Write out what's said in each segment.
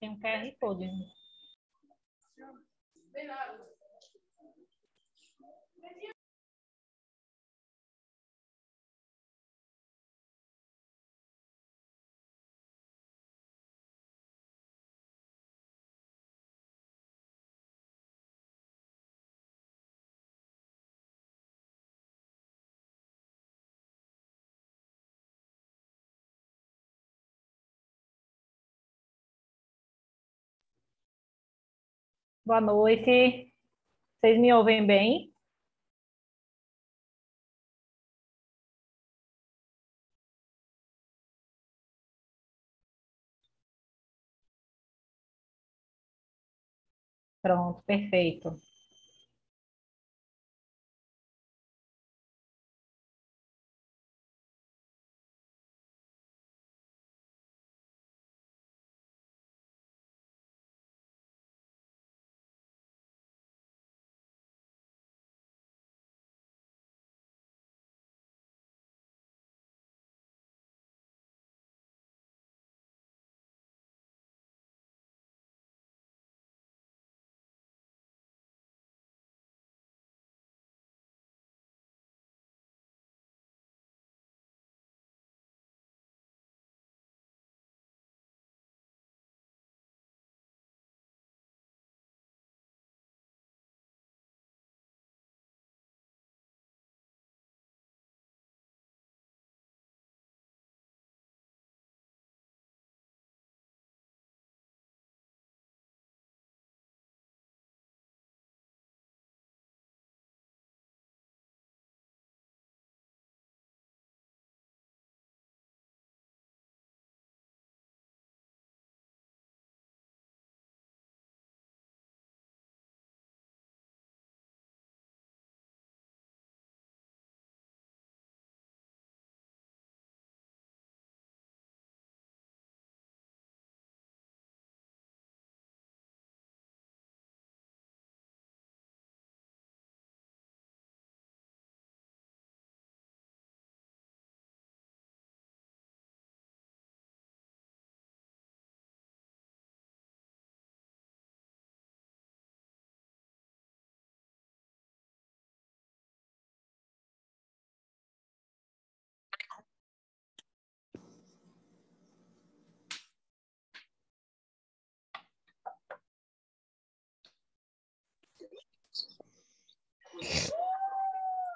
Tem um QR Code. Boa noite. Vocês me ouvem bem? Pronto, perfeito.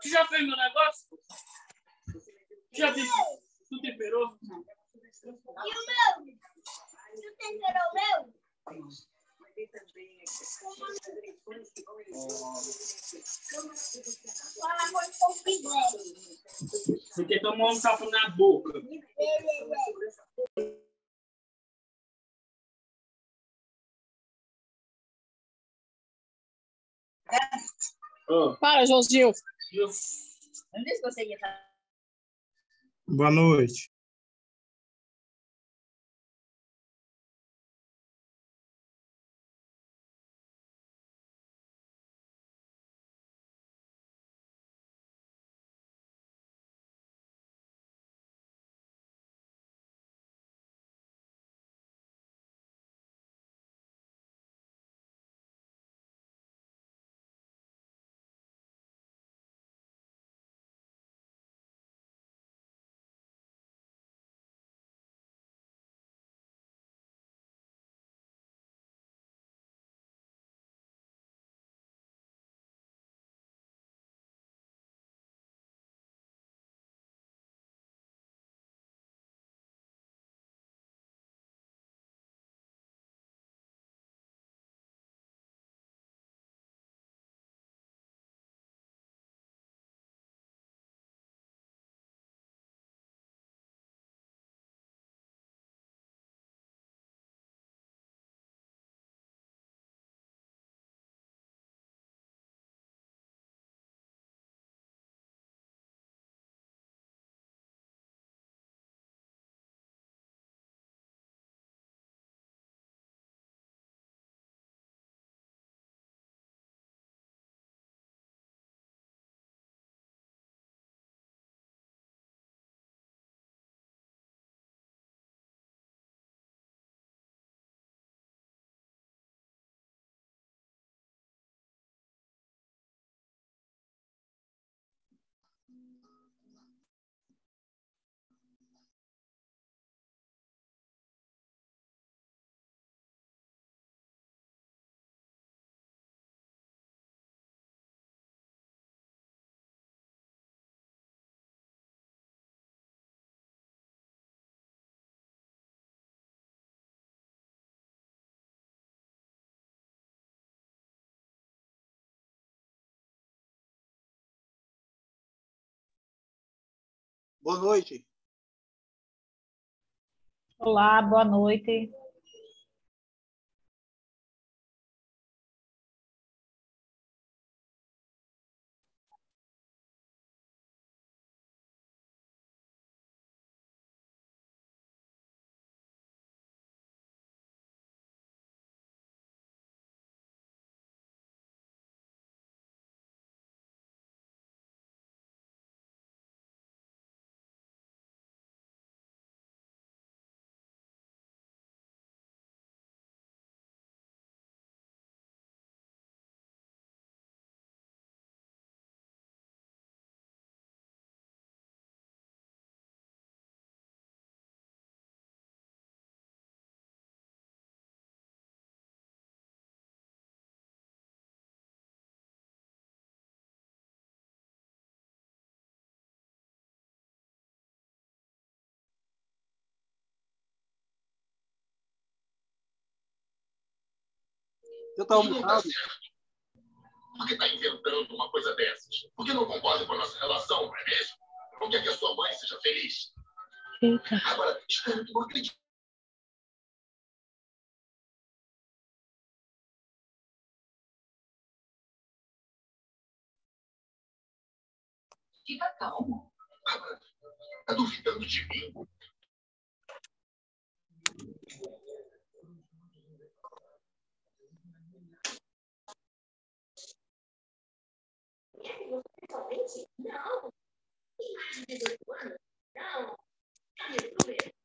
Tu já fez meu negócio? Já fez? Tu temperou? E o meu? Tu temperou o meu? Fala quando for quiser. Você quer tomar um tapa na boca? Para, Joãozinho. Não disse que você ia estar. Boa noite. Boa noite. Olá, boa noite. Eu estou almoçado. Por que está inventando uma coisa dessas? Por que não concorda com a nossa relação, não é mesmo? Não quer que a sua mãe seja feliz? Eita. Agora, espero que não acredite. Fica calmo. Agora, está duvidando de mim? Não. Tem mais de 18 anos? Não. Tá me prometendo.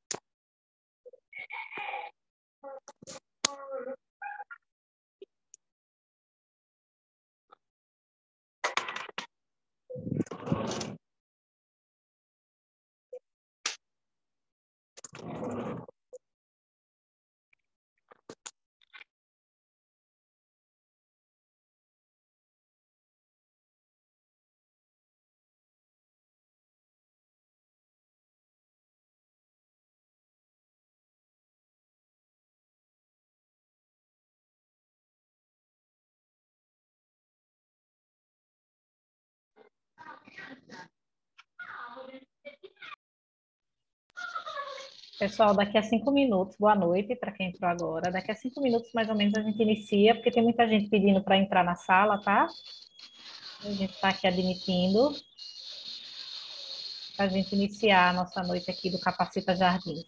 Pessoal, daqui a 5 minutos, boa noite para quem entrou agora. Daqui a 5 minutos, mais ou menos, a gente inicia, porque tem muita gente pedindo para entrar na sala, tá? A gente está aqui admitindo para a gente iniciar a nossa noite aqui do Capacita Jardim.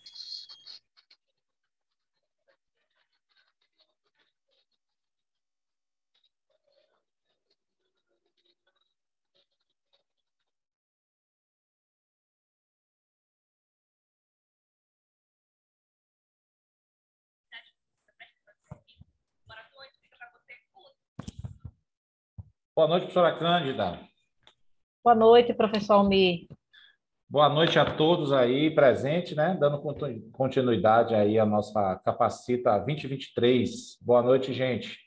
Boa noite, professora Cândida. Boa noite, professor Almir. Boa noite a todos aí presentes, né? Dando continuidade aí à nossa Capacita 2023. Boa noite, gente.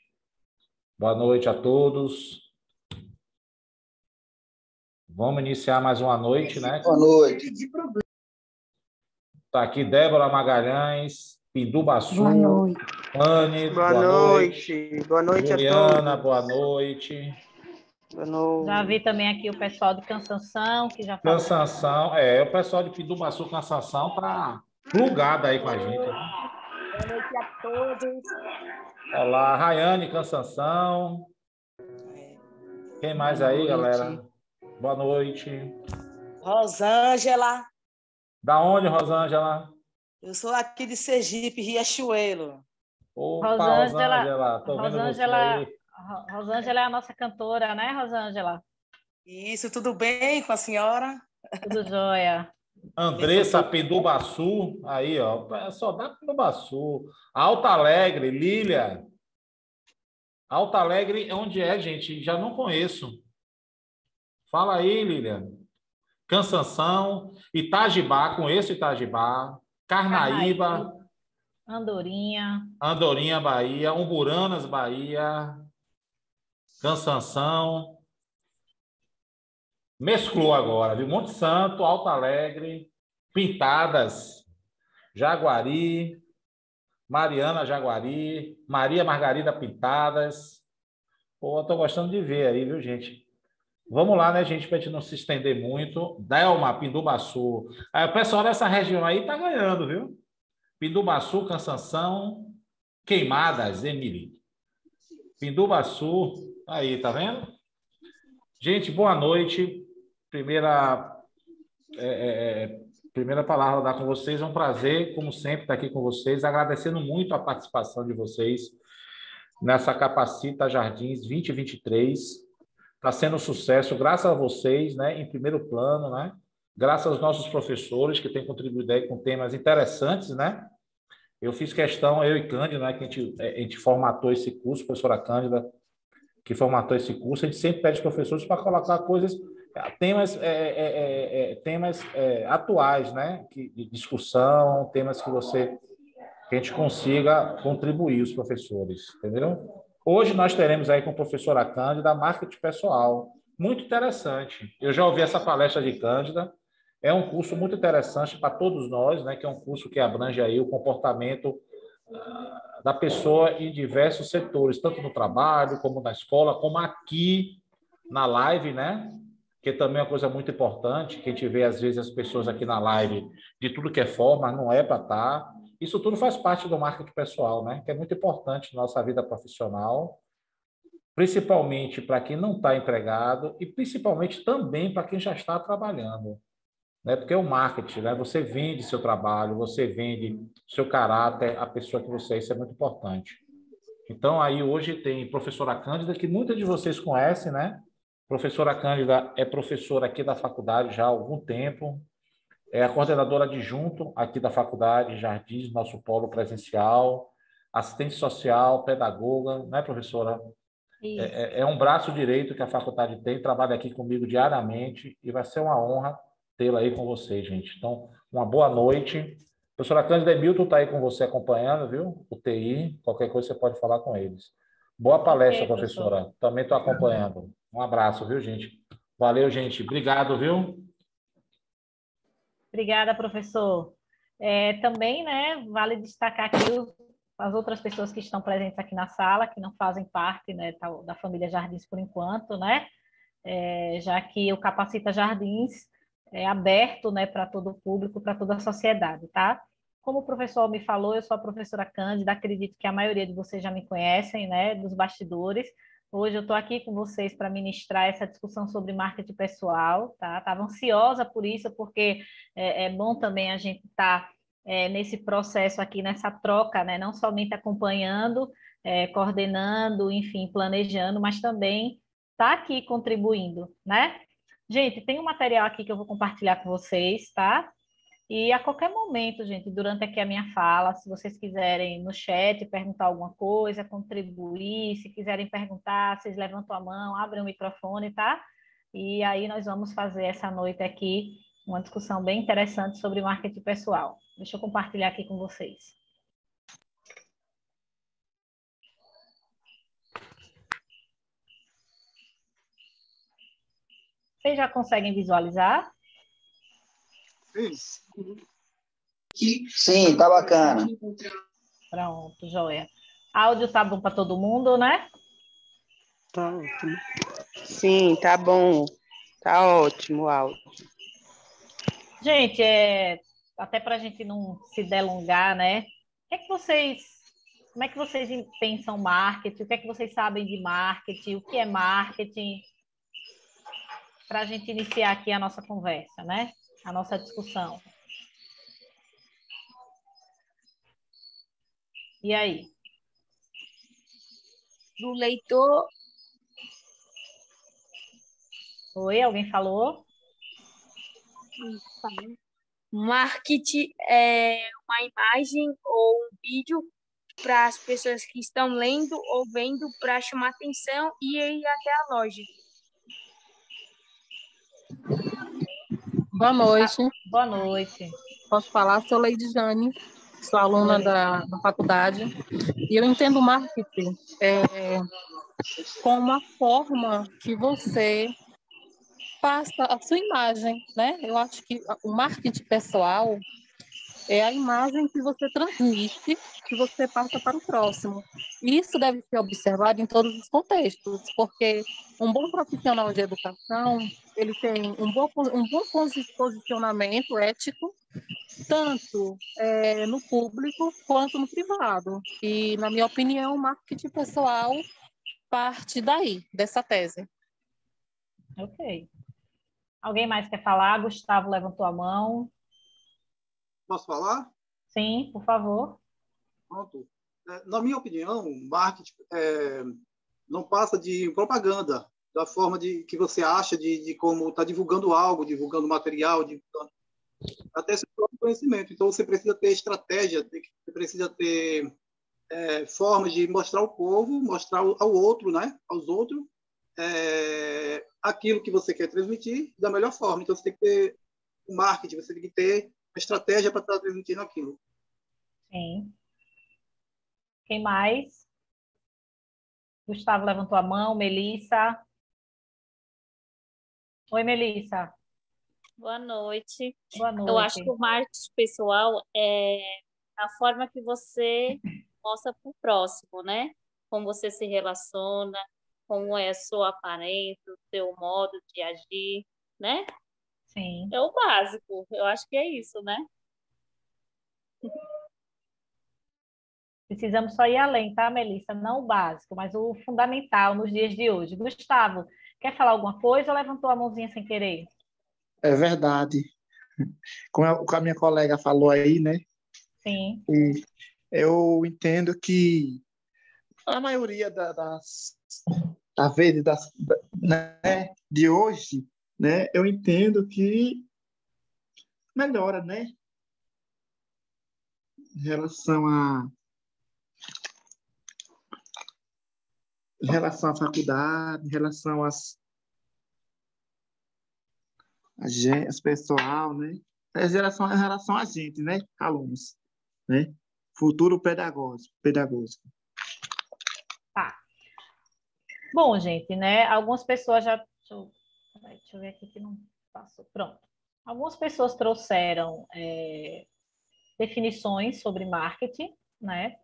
Boa noite a todos. Vamos iniciar mais uma noite, né? Boa noite. Está aqui Débora Magalhães, Pindubaçu, Boa noite. Anne, Boa noite. Boa noite Juliana, a todos. boa noite. Boa noite. Já vi também aqui o pessoal de Cansanção, que já falou. Cansanção, o pessoal de Pindubaçu, Cansanção, tá plugado aí com a gente. Boa noite a todos. Olá, Rayane, Cansanção. Quem mais aí, galera? Boa noite. Rosângela. Da onde, Rosângela? Eu sou aqui de Sergipe, Riachuelo. Opa, Rosângela. Tô vendo você aí. Rosângela é a nossa cantora, né, Rosângela? Isso, tudo bem com a senhora? Tudo jóia. Andressa Pindubaçu, aí, ó. Só dá Pindubaçu. Alto Alegre, Lília. Alto Alegre, onde é, gente? Já não conheço. Fala aí, Lília. Cansanção, Itajibá, conheço Itajibá. Carnaíba. Andorinha, Bahia. Umburanas, Bahia. Cansanção. Mesclou agora, viu? Monte Santo, Alto Alegre, Pintadas, Jaguari, Mariana Jaguari, Maria Margarida Pintadas. Pô, tô gostando de ver aí, viu, gente? Vamos lá, né, gente, para a gente não se estender muito. Delma, Pindubaçu. Aí, o pessoal dessa região aí tá ganhando, viu? Pindubaçu, Cansanção, Queimadas, Emiri. Pindubaçu, aí, tá vendo? Gente, boa noite. Primeira palavra a dar com vocês. É um prazer, como sempre, estar aqui com vocês. Agradecendo muito a participação de vocês nessa Capacita Jardins 2023. Está sendo um sucesso, graças a vocês, né, em primeiro plano, né? Graças aos nossos professores que têm contribuído aí com temas interessantes, né? Eu fiz questão, eu e Cândida, né, que a gente formatou esse curso, professora Cândida, que formatou esse curso, a gente sempre pede professores para colocar temas atuais, né, de discussão, temas que a gente consiga contribuir, os professores, entendeu? Hoje nós teremos aí com a professora Cândida marketing pessoal, muito interessante. Eu já ouvi essa palestra de Cândida, é um curso muito interessante para todos nós, né, que é um curso que abrange aí o comportamento da pessoa em diversos setores, tanto no trabalho, como na escola, como aqui na live, né? Que também é uma coisa muito importante, que a gente vê, às vezes, as pessoas aqui na live de tudo que é forma, não é para estar. Isso tudo faz parte do marketing pessoal, né? Que é muito importante na nossa vida profissional, principalmente para quem não está empregado e principalmente também para quem já está trabalhando, né? Porque o marketing, né? Você vende seu trabalho, você vende seu caráter, a pessoa que você é, isso é muito importante. Então, aí hoje tem professora Cândida, que muitos de vocês conhecem, né? Professora Cândida é professora aqui da faculdade já há algum tempo, é a coordenadora adjunto aqui da faculdade Jardins, nosso polo presencial, assistente social, pedagoga, né, professora? É um braço direito que a faculdade tem, trabalha aqui comigo diariamente e vai ser uma honra tê-la aí com vocês, gente. Então, uma boa noite. Professora Cândida e Milton está aí com você acompanhando, viu? O TI, qualquer coisa você pode falar com eles. Boa palestra, Ok, professor. professora. Também estou acompanhando. Um abraço, viu, gente? Valeu, gente. Obrigado, viu? Obrigada, professor. Também, né, vale destacar aqui as outras pessoas que estão presentes aqui na sala, que não fazem parte, né, da família Jardins por enquanto, né? Já que o Capacita Jardins é aberto, né, para todo o público, para toda a sociedade, tá? Como o professor me falou, eu sou a professora Cândida, acredito que a maioria de vocês já me conhecem, né, dos bastidores. Hoje eu estou aqui com vocês para ministrar essa discussão sobre marketing pessoal, tá? Estava ansiosa por isso, porque é bom também a gente estar nesse processo aqui, nessa troca, né? Não somente acompanhando, coordenando, enfim, planejando, mas também tá aqui contribuindo, né? Gente, tem um material aqui que eu vou compartilhar com vocês, tá? E a qualquer momento, gente, durante aqui a minha fala, se vocês quiserem no chat perguntar alguma coisa, contribuir, se quiserem perguntar, vocês levantam a mão, abrem o microfone, tá? E aí nós vamos fazer essa noite aqui uma discussão bem interessante sobre marketing pessoal. Deixa eu compartilhar aqui com vocês. Vocês já conseguem visualizar? Sim, tá bacana. Pronto, joia. Áudio tá bom para todo mundo, né? Tá ótimo. Sim, tá bom. Tá ótimo o áudio. Gente, até para a gente não se delongar, né? Como é que vocês pensam marketing? O que é que vocês sabem de marketing? O que é marketing? Para a gente iniciar aqui a nossa conversa, né? A nossa discussão. E aí? Do leitor. Oi, alguém falou? Marketing é uma imagem ou um vídeo para as pessoas que estão lendo ou vendo para chamar atenção e ir até a loja. Boa noite. Boa noite. Posso falar? Sou Leide Jane, sou aluna da faculdade e eu entendo marketing como uma forma que você passa a sua imagem, né? Eu acho que o marketing pessoal é a imagem que você transmite, que você passa para o próximo. Isso deve ser observado em todos os contextos, porque um bom profissional de educação, ele tem um bom posicionamento ético, tanto no público quanto no privado. E, na minha opinião, o marketing pessoal parte daí, dessa tese. Ok. Alguém mais quer falar? Gustavo levantou a mão. Posso falar? Sim, por favor. Pronto. Na minha opinião, marketing não passa de propaganda, da forma que você acha de como está divulgando algo, divulgando material, divulgando até seu próprio conhecimento. Então, você precisa ter estratégia, você precisa ter formas de mostrar ao povo, mostrar ao outro, né? Aos outros, aquilo que você quer transmitir da melhor forma. Então, você tem que ter o marketing, você tem que ter uma estratégia para estar transmitindo aquilo. Sim. Quem mais? Gustavo levantou a mão. Melissa. Oi, Melissa. Boa noite. Boa Eu acho noite. que o marketing pessoal é a forma que você mostra para o próximo, né? Como você se relaciona, como é a sua aparência, o seu modo de agir, né? Sim. É o básico. Eu acho que é isso, né? Precisamos só ir além, tá, Melissa? Não o básico, mas o fundamental nos dias de hoje. Gustavo, quer falar alguma coisa ou levantou a mãozinha sem querer? É verdade. Como a minha colega falou aí, né? Sim. E eu entendo que a maioria das vezes né, de hoje, né, eu entendo que melhora, né? Em relação à faculdade, em relação às pessoal, né? Em relação a gente, né? Alunos, né? Futuro pedagógico. Tá. Bom, gente, né? Algumas pessoas já... Deixa eu ver aqui que não passou. Pronto. Algumas pessoas trouxeram definições sobre marketing, né?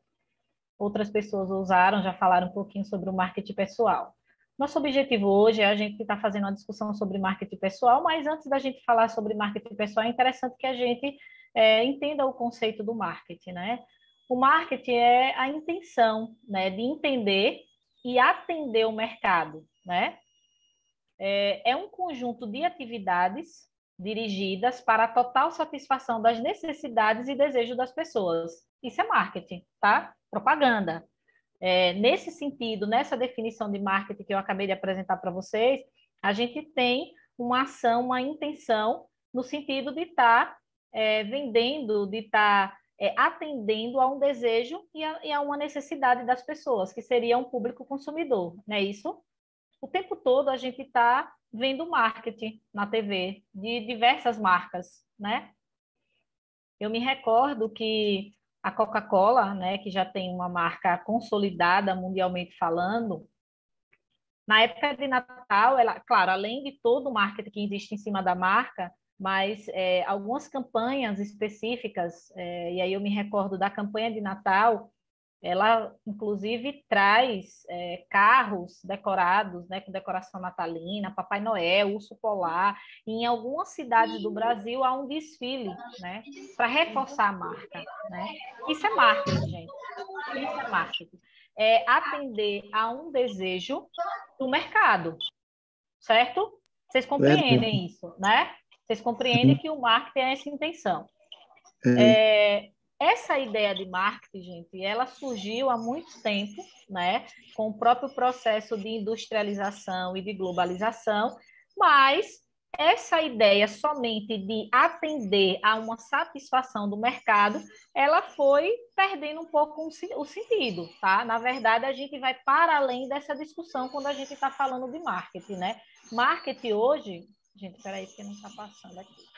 Outras pessoas usaram, já falaram um pouquinho sobre o marketing pessoal. Nosso objetivo hoje é a gente estar fazendo uma discussão sobre marketing pessoal, mas antes da gente falar sobre marketing pessoal, é interessante que a gente entenda o conceito do marketing, né? O marketing é a intenção, né, de entender e atender o mercado, né? É um conjunto de atividades dirigidas para a total satisfação das necessidades e desejos das pessoas. Isso é marketing, tá? Propaganda. Nesse sentido, nessa definição de marketing que eu acabei de apresentar para vocês, a gente tem uma ação, uma intenção no sentido de estar vendendo, de estar atendendo a um desejo e a uma necessidade das pessoas, que seria um público consumidor, não é isso? O tempo todo a gente está vendo marketing na TV de diversas marcas, né? Eu me recordo que a Coca-Cola, né, que já tem uma marca consolidada mundialmente falando, na época de Natal, ela, claro, além de todo o marketing que existe em cima da marca, mas algumas campanhas específicas, e aí eu me recordo da campanha de Natal, ela, inclusive, traz carros decorados, né, com decoração natalina, Papai Noel, Urso Polar. E em algumas cidades do Brasil há um desfile, né, para reforçar a marca, né? Isso é marketing, gente. Isso é marketing. É atender a um desejo do mercado, certo? Vocês compreendem isso, né? Vocês compreendem que o marketing é essa intenção. Essa ideia de marketing, gente, ela surgiu há muito tempo, né, com o próprio processo de industrialização e de globalização, mas essa ideia somente de atender a uma satisfação do mercado, ela foi perdendo um pouco o sentido, tá? Na verdade, a gente vai para além dessa discussão quando a gente está falando de marketing, né? Marketing hoje... Gente, peraí, porque não está passando aqui.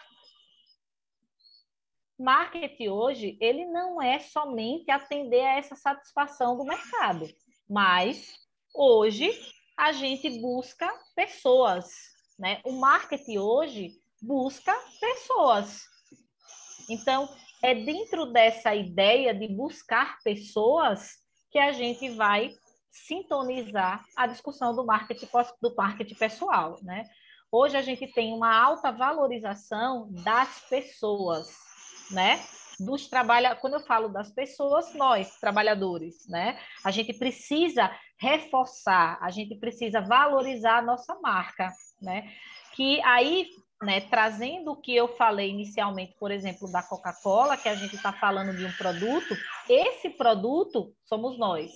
Marketing hoje, ele não é somente atender a essa satisfação do mercado, mas hoje a gente busca pessoas, né? O marketing hoje busca pessoas. Então, é dentro dessa ideia de buscar pessoas que a gente vai sintonizar a discussão do marketing pessoal, né? Hoje a gente tem uma alta valorização das pessoas, né? Quando eu falo das pessoas, nós, trabalhadores, né? A gente precisa reforçar, a gente precisa valorizar a nossa marca, né? Que aí, né, trazendo o que eu falei inicialmente, por exemplo, da Coca-Cola, que a gente está falando de um produto, esse produto somos nós,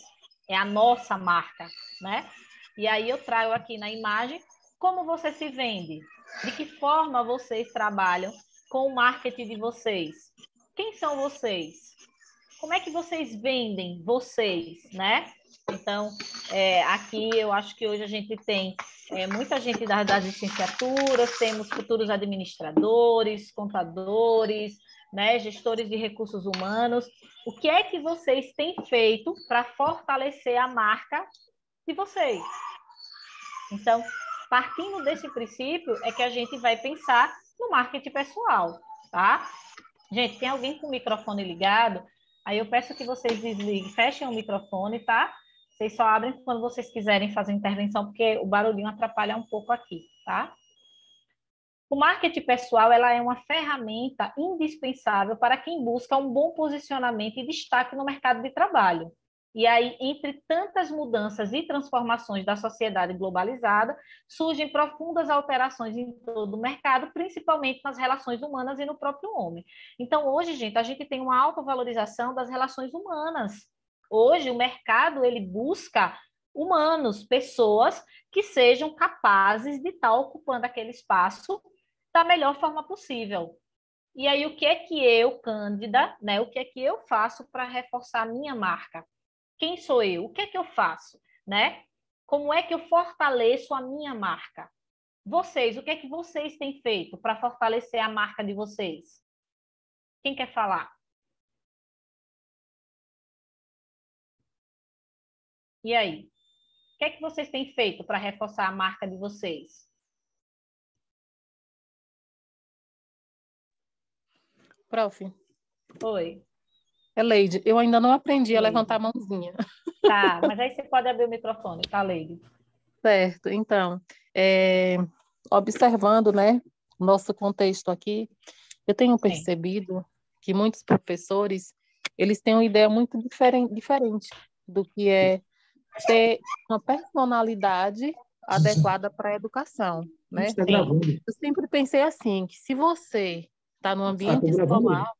é a nossa marca, né? E aí eu trago aqui na imagem como você se vende, de que forma vocês trabalham com o marketing de vocês. Quem são vocês? Como é que vocês vendem vocês, né? Então, aqui eu acho que hoje a gente tem muita gente das licenciaturas, temos futuros administradores, contadores, né, gestores de recursos humanos. O que é que vocês têm feito para fortalecer a marca de vocês? Então, partindo desse princípio, é que a gente vai pensar no marketing pessoal, tá? Gente, tem alguém com o microfone ligado? Aí eu peço que vocês desliguem, fechem o microfone, tá? Vocês só abrem quando vocês quiserem fazer intervenção, porque o barulhinho atrapalha um pouco aqui, tá? O marketing pessoal, ela é uma ferramenta indispensável para quem busca um bom posicionamento e destaque no mercado de trabalho. E aí, entre tantas mudanças e transformações da sociedade globalizada, surgem profundas alterações em todo o mercado, principalmente nas relações humanas e no próprio homem. Então, hoje, gente, a gente tem uma alta valorização das relações humanas. Hoje, o mercado, ele busca humanos, pessoas que sejam capazes de estar ocupando aquele espaço da melhor forma possível. E aí, o que é que eu, Cândida, né, o que é que eu faço para reforçar a minha marca? Quem sou eu? O que é que eu faço? Né? Como é que eu fortaleço a minha marca? Vocês, o que é que vocês têm feito para fortalecer a marca de vocês? Quem quer falar? E aí? O que é que vocês têm feito para reforçar a marca de vocês? Prof. Oi. Leide, eu ainda não aprendi a levantar a mãozinha. Tá, mas aí você pode abrir o microfone, tá, Leide? Certo, então, observando, né, nosso contexto aqui, eu tenho percebido que muitos professores, eles têm uma ideia muito diferente do que é ter uma personalidade adequada para a educação, né? Eu sempre pensei assim, que se você está no ambiente escolar,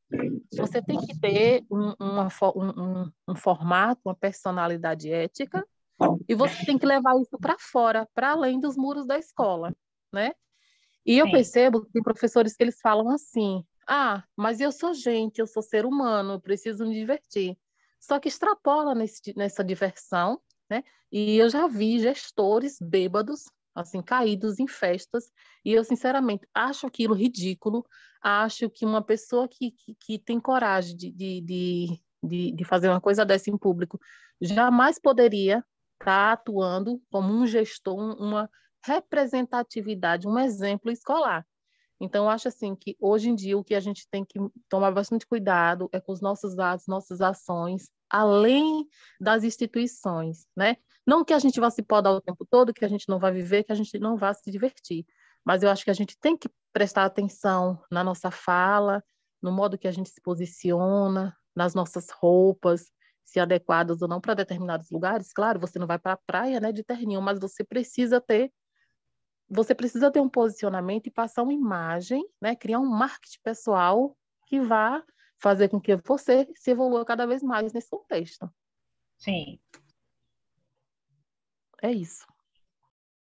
você tem que ter um formato, uma personalidade ética, e você tem que levar isso para fora, para além dos muros da escola, né? E eu percebo que tem professores que eles falam assim, mas eu sou gente, eu sou ser humano, eu preciso me divertir. Só que extrapola nessa diversão, né? E eu já vi gestores bêbados, assim, caídos em festas, e eu, sinceramente, acho aquilo ridículo, acho que uma pessoa que tem coragem de fazer uma coisa dessa em público jamais poderia estar atuando como um gestor, uma representatividade, um exemplo escolar. Então, eu acho assim que hoje em dia o que a gente tem que tomar bastante cuidado é com os nossos atos, nossas ações, além das instituições, né? Não que a gente vá se podar o tempo todo, que a gente não vai viver, que a gente não vá se divertir, mas eu acho que a gente tem que prestar atenção na nossa fala, no modo que a gente se posiciona, nas nossas roupas, se adequadas ou não para determinados lugares. Claro, você não vai para a praia, né, de terninho, mas você precisa ter um posicionamento e passar uma imagem, né? Criar um marketing pessoal que vá fazer com que você se evolua cada vez mais nesse contexto. Sim. É isso.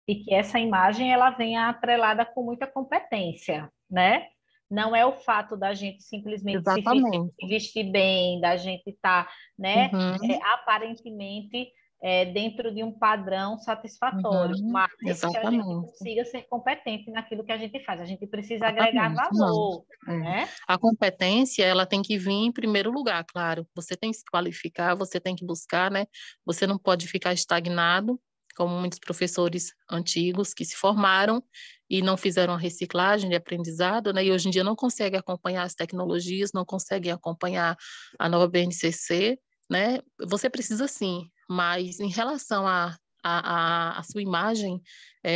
E que essa imagem ela venha atrelada com muita competência, né? Não é o fato da gente simplesmente se vestir bem, da gente estar, né, aparentemente dentro de um padrão satisfatório, mas que a gente consiga ser competente naquilo que a gente faz. A gente precisa agregar valor, né? A competência, ela tem que vir em primeiro lugar, claro. Você tem que se qualificar, você tem que buscar, né? Você não pode ficar estagnado. como muitos professores antigos que se formaram e não fizeram a reciclagem de aprendizado, né? E hoje em dia não conseguem acompanhar as tecnologias, não conseguem acompanhar a nova BNCC, né? Você precisa sim, mas em relação a sua imagem,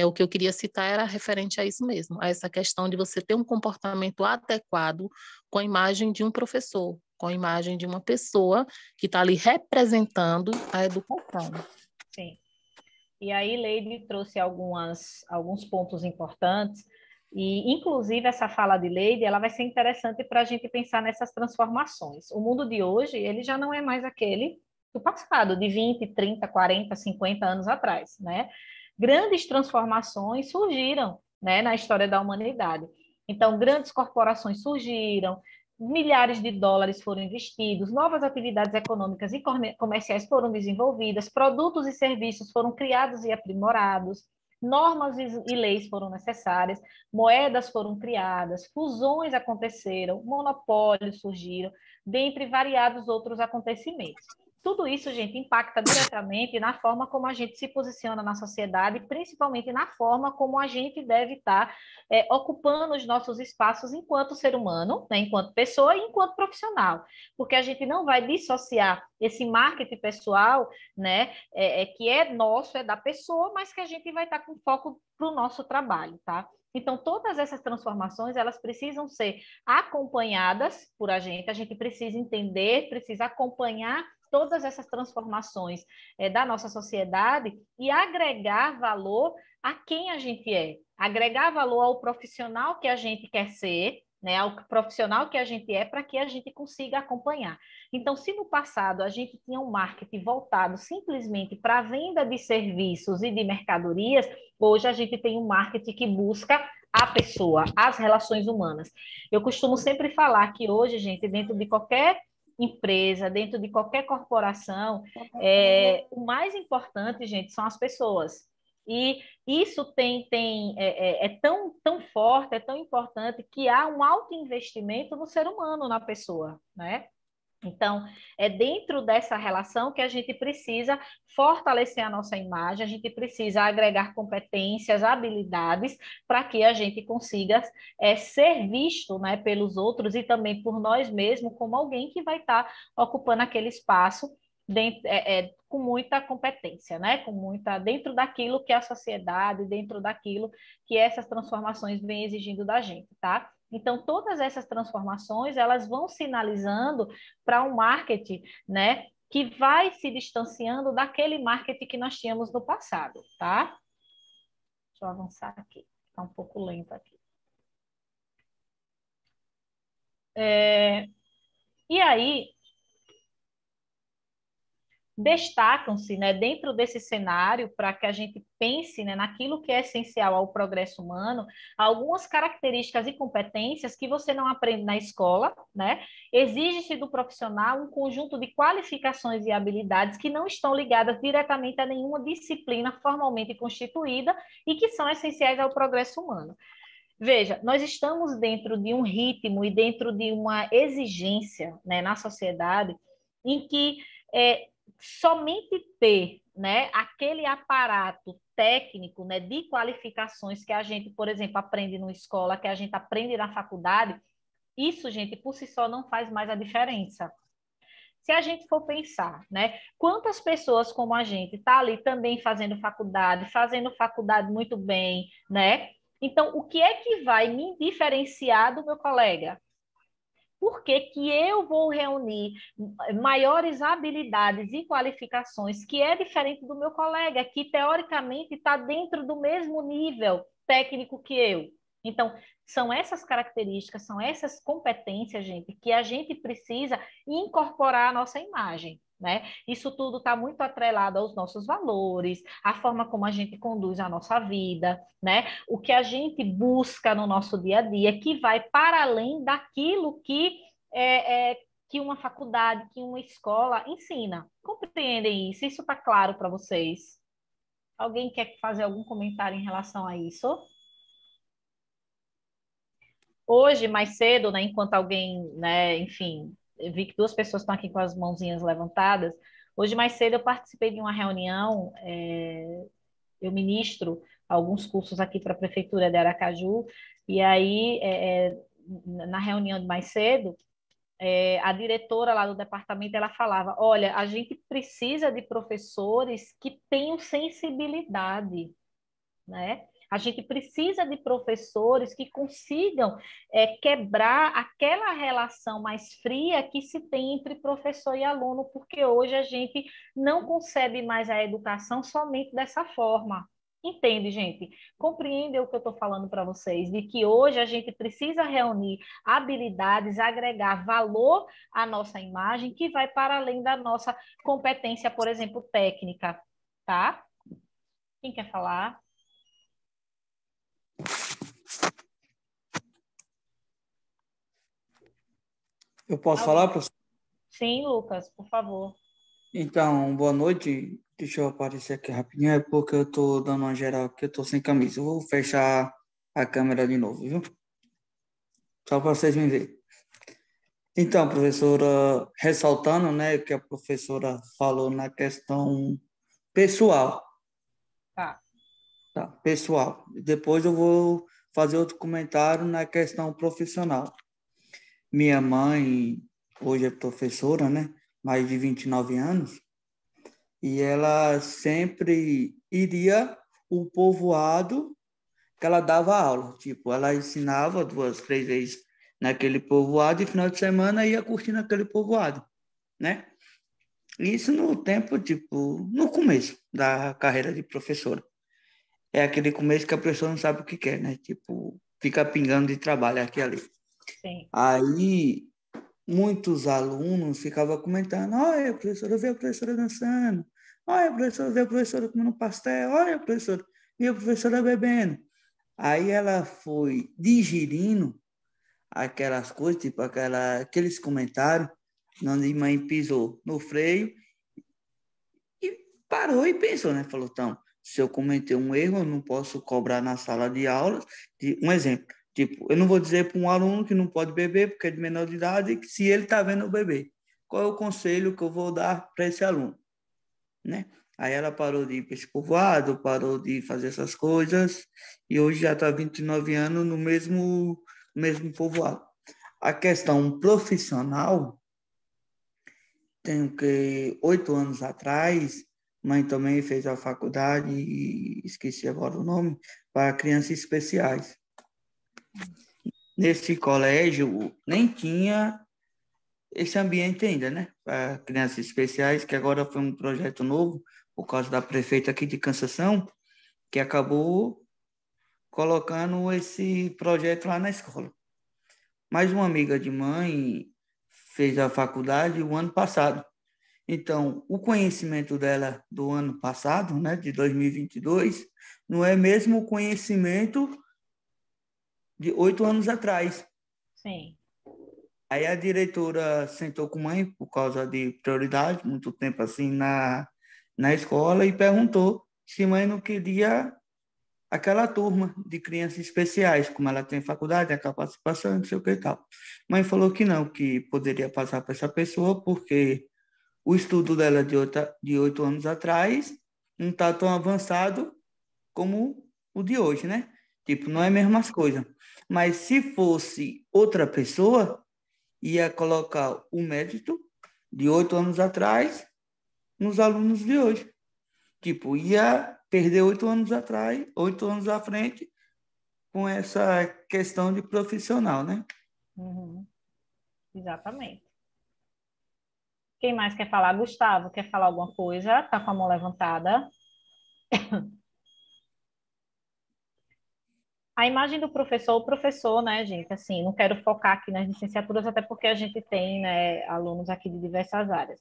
o que eu queria citar era referente a isso mesmo, a essa questão de você ter um comportamento adequado com a imagem de um professor, com a imagem de uma pessoa que está ali representando a educação. Sim. E aí, Leide trouxe alguns pontos importantes, e inclusive essa fala de Leide, ela vai ser interessante para a gente pensar nessas transformações. O mundo de hoje, ele já não é mais aquele do passado, de 20, 30, 40, 50 anos atrás, né? Grandes transformações surgiram, né, na história da humanidade. Então, grandes corporações surgiram, milhares de dólares foram investidos, novas atividades econômicas e comerciais foram desenvolvidas, produtos e serviços foram criados e aprimorados, normas e leis foram necessárias, moedas foram criadas, fusões aconteceram, monopólios surgiram, dentre variados outros acontecimentos. Tudo isso, gente, impacta diretamente na forma como a gente se posiciona na sociedade, principalmente na forma como a gente deve estar ocupando os nossos espaços enquanto ser humano, né, enquanto pessoa e enquanto profissional, porque a gente não vai dissociar esse marketing pessoal, né, que é nosso, é da pessoa, mas que a gente vai estar com foco para o nosso trabalho, tá? Então, todas essas transformações, elas precisam ser acompanhadas por a gente precisa entender, precisa acompanhar todas essas transformações da nossa sociedade e agregar valor a quem a gente é, agregar valor ao profissional que a gente quer ser, né, ao profissional que a gente é, para que a gente consiga acompanhar. Então, se no passado a gente tinha um marketing voltado simplesmente para a venda de serviços e de mercadorias, hoje a gente tem um marketing que busca a pessoa, as relações humanas. Eu costumo sempre falar que hoje, gente, dentro de qualquer empresa, dentro de qualquer corporação, o mais importante, gente, são as pessoas. E isso é tão forte, é tão importante que há um alto investimento no ser humano, na pessoa, né? Então, é dentro dessa relação que a gente precisa fortalecer a nossa imagem, a gente precisa agregar competências, habilidades, para que a gente consiga ser visto, né, pelos outros e também por nós mesmos como alguém que vai estar ocupando aquele espaço dentro, com muita competência, né, dentro daquilo que a sociedade, dentro daquilo que essas transformações vêm exigindo da gente, tá? Então, todas essas transformações, elas vão sinalizando para um marketing, né, que vai se distanciando daquele marketing que nós tínhamos no passado, tá? Deixa eu avançar aqui, está um pouco lento aqui. E aí, destacam-se, né, dentro desse cenário, para que a gente pense, né, naquilo que é essencial ao progresso humano, algumas características e competências que você não aprende na escola, né? Exige-se do profissional um conjunto de qualificações e habilidades que não estão ligadas diretamente a nenhuma disciplina formalmente constituída e que são essenciais ao progresso humano. Veja, nós estamos dentro de um ritmo e dentro de uma exigência, né, na sociedade em que somente ter, né, aquele aparato técnico, né, de qualificações que a gente, por exemplo, aprende na escola, que a gente aprende na faculdade, isso, gente, por si só não faz mais a diferença. Se a gente for pensar, né, quantas pessoas como a gente está ali também fazendo faculdade muito bem, né? Então, o que é que vai me diferenciar do meu colega? Por que que eu vou reunir maiores habilidades e qualificações que é diferente do meu colega, que teoricamente está dentro do mesmo nível técnico que eu? Então, são essas características, são essas competências, gente, que a gente precisa incorporar à nossa imagem, né? Isso tudo está muito atrelado aos nossos valores, à forma como a gente conduz a nossa vida, né? O que a gente busca no nosso dia a dia, que vai para além daquilo que uma faculdade, que uma escola ensina. Compreendem isso? Isso está claro para vocês? Alguém quer fazer algum comentário em relação a isso? Hoje, mais cedo, né, enquanto alguém, né, enfim, eu vi que duas pessoas estão aqui com as mãozinhas levantadas. Hoje, mais cedo, eu participei de uma reunião eu ministro alguns cursos aqui para a Prefeitura de Aracaju, e aí, na reunião de mais cedo, a diretora lá do departamento, ela falava, olha, a gente precisa de professores que tenham sensibilidade, né? A gente precisa de professores que consigam quebrar aquela relação mais fria que se tem entre professor e aluno, porque hoje a gente não concebe mais a educação somente dessa forma. Entende, gente? Compreende o que eu estou falando para vocês, de que hoje a gente precisa reunir habilidades, agregar valor à nossa imagem, que vai para além da nossa competência, por exemplo, técnica, tá? Quem quer falar? Eu posso falar, professor? Sim, Lucas, por favor. Então, boa noite. Deixa eu aparecer aqui rapidinho, é porque eu estou dando uma geral aqui, eu estou sem camisa. Eu vou fechar a câmera de novo, viu? Só para vocês me verem. Então, professora, ressaltando, né, que a professora falou na questão pessoal. Tá. Tá, pessoal. Depois eu vou fazer outro comentário na questão profissional. Minha mãe hoje é professora, né? Mais de 29 anos. E ela sempre iria o povoado que ela dava aula. Tipo, ela ensinava 2, 3 vezes naquele povoado e final de semana ia curtindo aquele povoado, né? Isso no tempo, tipo, no começo da carreira de professora. É aquele começo que a pessoa não sabe o que quer, né? Tipo, fica pingando de trabalho aqui e ali. Sim. Aí, muitos alunos ficavam comentando, olha, professora, eu vi a professora dançando, olha, professora, eu vi a professora comendo pastel, olha, professora, vi a professora bebendo. Aí ela foi digerindo aquelas coisas, tipo aqueles comentários, onde mãe pisou no freio e parou e pensou, né? Falou, então, se eu cometer um erro, eu não posso cobrar na sala de aulas. Um exemplo, tipo, eu não vou dizer para um aluno que não pode beber porque é de menor de idade, que se ele está vendo eu beber. Qual é o conselho que eu vou dar para esse aluno? Né? Aí ela parou de ir para esse povoado, parou de fazer essas coisas, e hoje já está 29 anos no mesmo povoado. A questão profissional, tenho que 8 anos atrás, mãe também fez a faculdade, e esqueci agora o nome, para crianças especiais. Nesse colégio nem tinha esse ambiente ainda, né? Para crianças especiais, que agora foi um projeto novo, por causa da prefeita aqui de Cansação, que acabou colocando esse projeto lá na escola. Mais uma amiga de mãe fez a faculdade o ano passado. Então, o conhecimento dela do ano passado, né, de 2022, não é mesmo o conhecimento de 8 anos atrás. Sim. Aí a diretora sentou com a mãe, por causa de prioridade, muito tempo assim na escola, e perguntou se a mãe não queria aquela turma de crianças especiais, como ela tem faculdade, a capacitação, não sei o que e tal. Mãe falou que não, que poderia passar para essa pessoa, porque o estudo dela de 8 anos atrás não está tão avançado como o de hoje, né? Tipo, não é a mesma coisa. Mas se fosse outra pessoa, ia colocar o mérito de 8 anos atrás nos alunos de hoje. Tipo, ia perder 8 anos atrás, 8 anos à frente, com essa questão de profissional, né? Uhum. Exatamente. Quem mais quer falar? Gustavo, quer falar alguma coisa? Tá com a mão levantada. A imagem do professor, o professor, né, gente? Assim, não quero focar aqui nas licenciaturas, até porque a gente tem, né, alunos aqui de diversas áreas.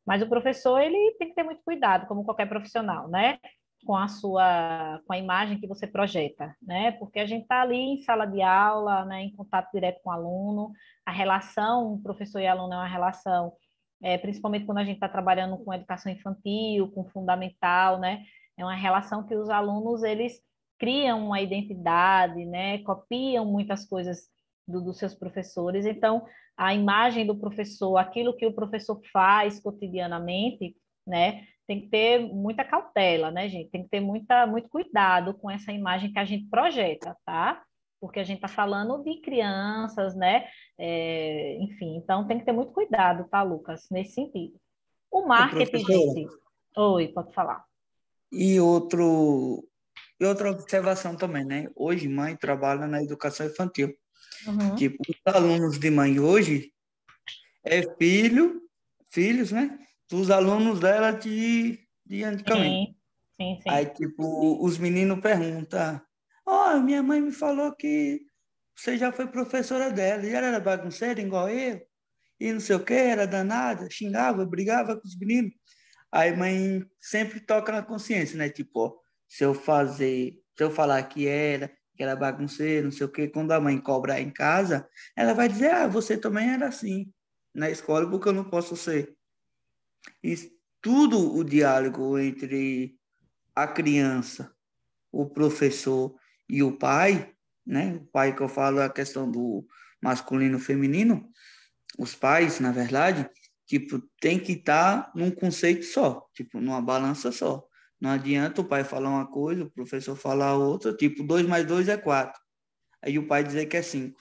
Mas o professor, ele tem que ter muito cuidado, como qualquer profissional, né? Com a imagem que você projeta, né? Porque a gente está ali em sala de aula, né, em contato direto com o aluno, a relação professor e aluno é uma relação, principalmente quando a gente está trabalhando com educação infantil, com fundamental, né? É uma relação que os alunos, eles criam uma identidade, né? Copiam muitas coisas dos seus professores, então a imagem do professor, aquilo que o professor faz cotidianamente, né, tem que ter muita cautela, né, gente? Tem que ter muito cuidado com essa imagem que a gente projeta, tá? Porque a gente está falando de crianças, né? Enfim, então tem que ter muito cuidado, tá, Lucas, nesse sentido. O marketing, Professora, gente. Oi, pode falar. e outra observação também, né? Hoje, mãe trabalha na educação infantil. Uhum. Tipo, os alunos de mãe hoje é filhos, né? Dos alunos dela de antigamente. Sim. Aí, tipo, os meninos perguntam, minha mãe me falou que você já foi professora dela, e ela era bagunceira igual eu, e não sei o que, era danada, xingava, brigava com os meninos. Aí mãe sempre toca na consciência, né? Tipo, ó, se eu falar que era bagunceiro, não sei o quê, quando a mãe cobrar em casa, ela vai dizer, você também era assim na escola, porque eu não posso ser. E tudo o diálogo entre a criança, o professor e o pai, né? O pai que eu falo é a questão do masculino e feminino, os pais, na verdade, tipo, tem que estar num conceito só, tipo, numa balança só. Não adianta o pai falar uma coisa, o professor falar outra, tipo, 2 mais 2 é 4. Aí o pai dizer que é 5.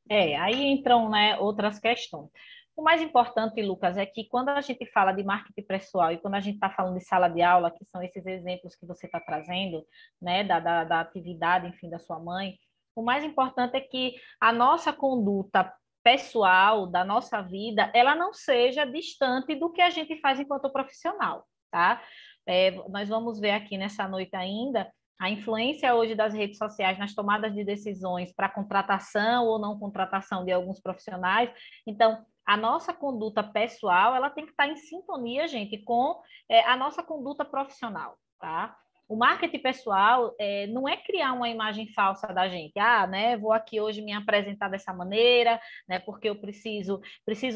Aí entram, né, outras questões. O mais importante, Lucas, é que quando a gente fala de marketing pessoal e quando a gente está falando de sala de aula, que são esses exemplos que você está trazendo, né, da atividade, enfim, da sua mãe, o mais importante é que a nossa conduta pessoal, da nossa vida, ela não seja distante do que a gente faz enquanto profissional, tá? Nós vamos ver aqui nessa noite ainda a influência hoje das redes sociais nas tomadas de decisões para contratação ou não contratação de alguns profissionais. Então, a nossa conduta pessoal, ela tem que estar em sintonia, gente, com a nossa conduta profissional, tá? O marketing pessoal não é criar uma imagem falsa da gente. Né, vou aqui hoje me apresentar dessa maneira, né, porque eu preciso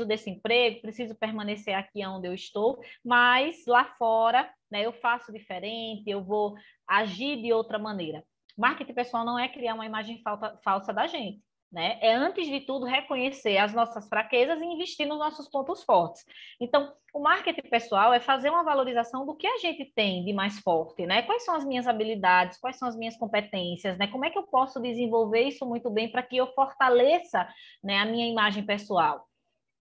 desse emprego, preciso permanecer aqui onde eu estou, mas lá fora, né, eu faço diferente, eu vou agir de outra maneira. Marketing pessoal não é criar uma imagem falsa da gente, né? É, antes de tudo, reconhecer as nossas fraquezas e investir nos nossos pontos fortes. Então, o marketing pessoal é fazer uma valorização do que a gente tem de mais forte, né? Quais são as minhas habilidades, quais são as minhas competências, né? Como é que eu posso desenvolver isso muito bem para que eu fortaleça, né, a minha imagem pessoal?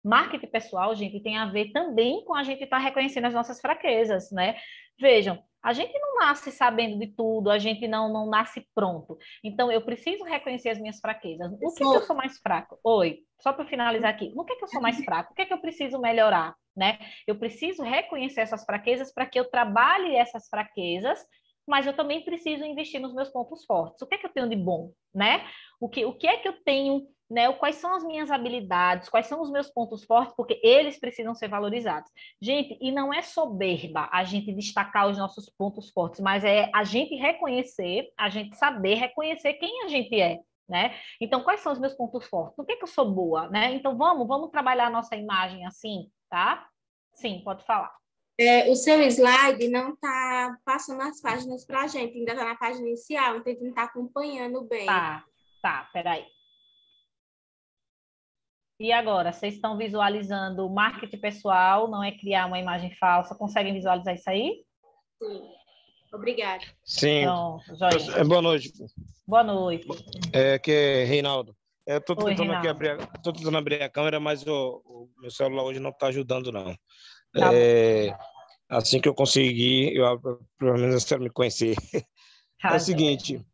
Marketing pessoal, gente, tem a ver também com a gente estar reconhecendo as nossas fraquezas, né? Vejam, a gente não nasce sabendo de tudo, a gente não nasce pronto. Então, eu preciso reconhecer as minhas fraquezas. O que eu sou mais fraco? Oi, só para finalizar aqui. No que eu sou mais fraco? O que eu preciso melhorar, né? Eu preciso reconhecer essas fraquezas para que eu trabalhe essas fraquezas, mas eu também preciso investir nos meus pontos fortes. O que eu tenho de bom, né? O que é que eu tenho, né? Quais são as minhas habilidades, quais são os meus pontos fortes, porque eles precisam ser valorizados. Gente, e não é soberba a gente destacar os nossos pontos fortes, mas é a gente reconhecer, a gente saber reconhecer quem a gente é, né? Então, quais são os meus pontos fortes? No que eu sou boa, né? Então, vamos trabalhar a nossa imagem assim, tá? Sim, pode falar. O seu slide não está passando as páginas para a gente, ainda está na página inicial, então a gente não está acompanhando bem. Tá, peraí. E agora, vocês estão visualizando o marketing pessoal, não é criar uma imagem falsa? Conseguem visualizar isso aí? Sim. Obrigada. Sim. Pronto, joinha. Boa noite. Boa noite. Aqui é Reinaldo. Estou tentando Reinaldo. abrir a câmera, mas o meu celular hoje não está ajudando, não. Tá assim que eu conseguir, pelo menos eu quero me conhecer. É o seguinte,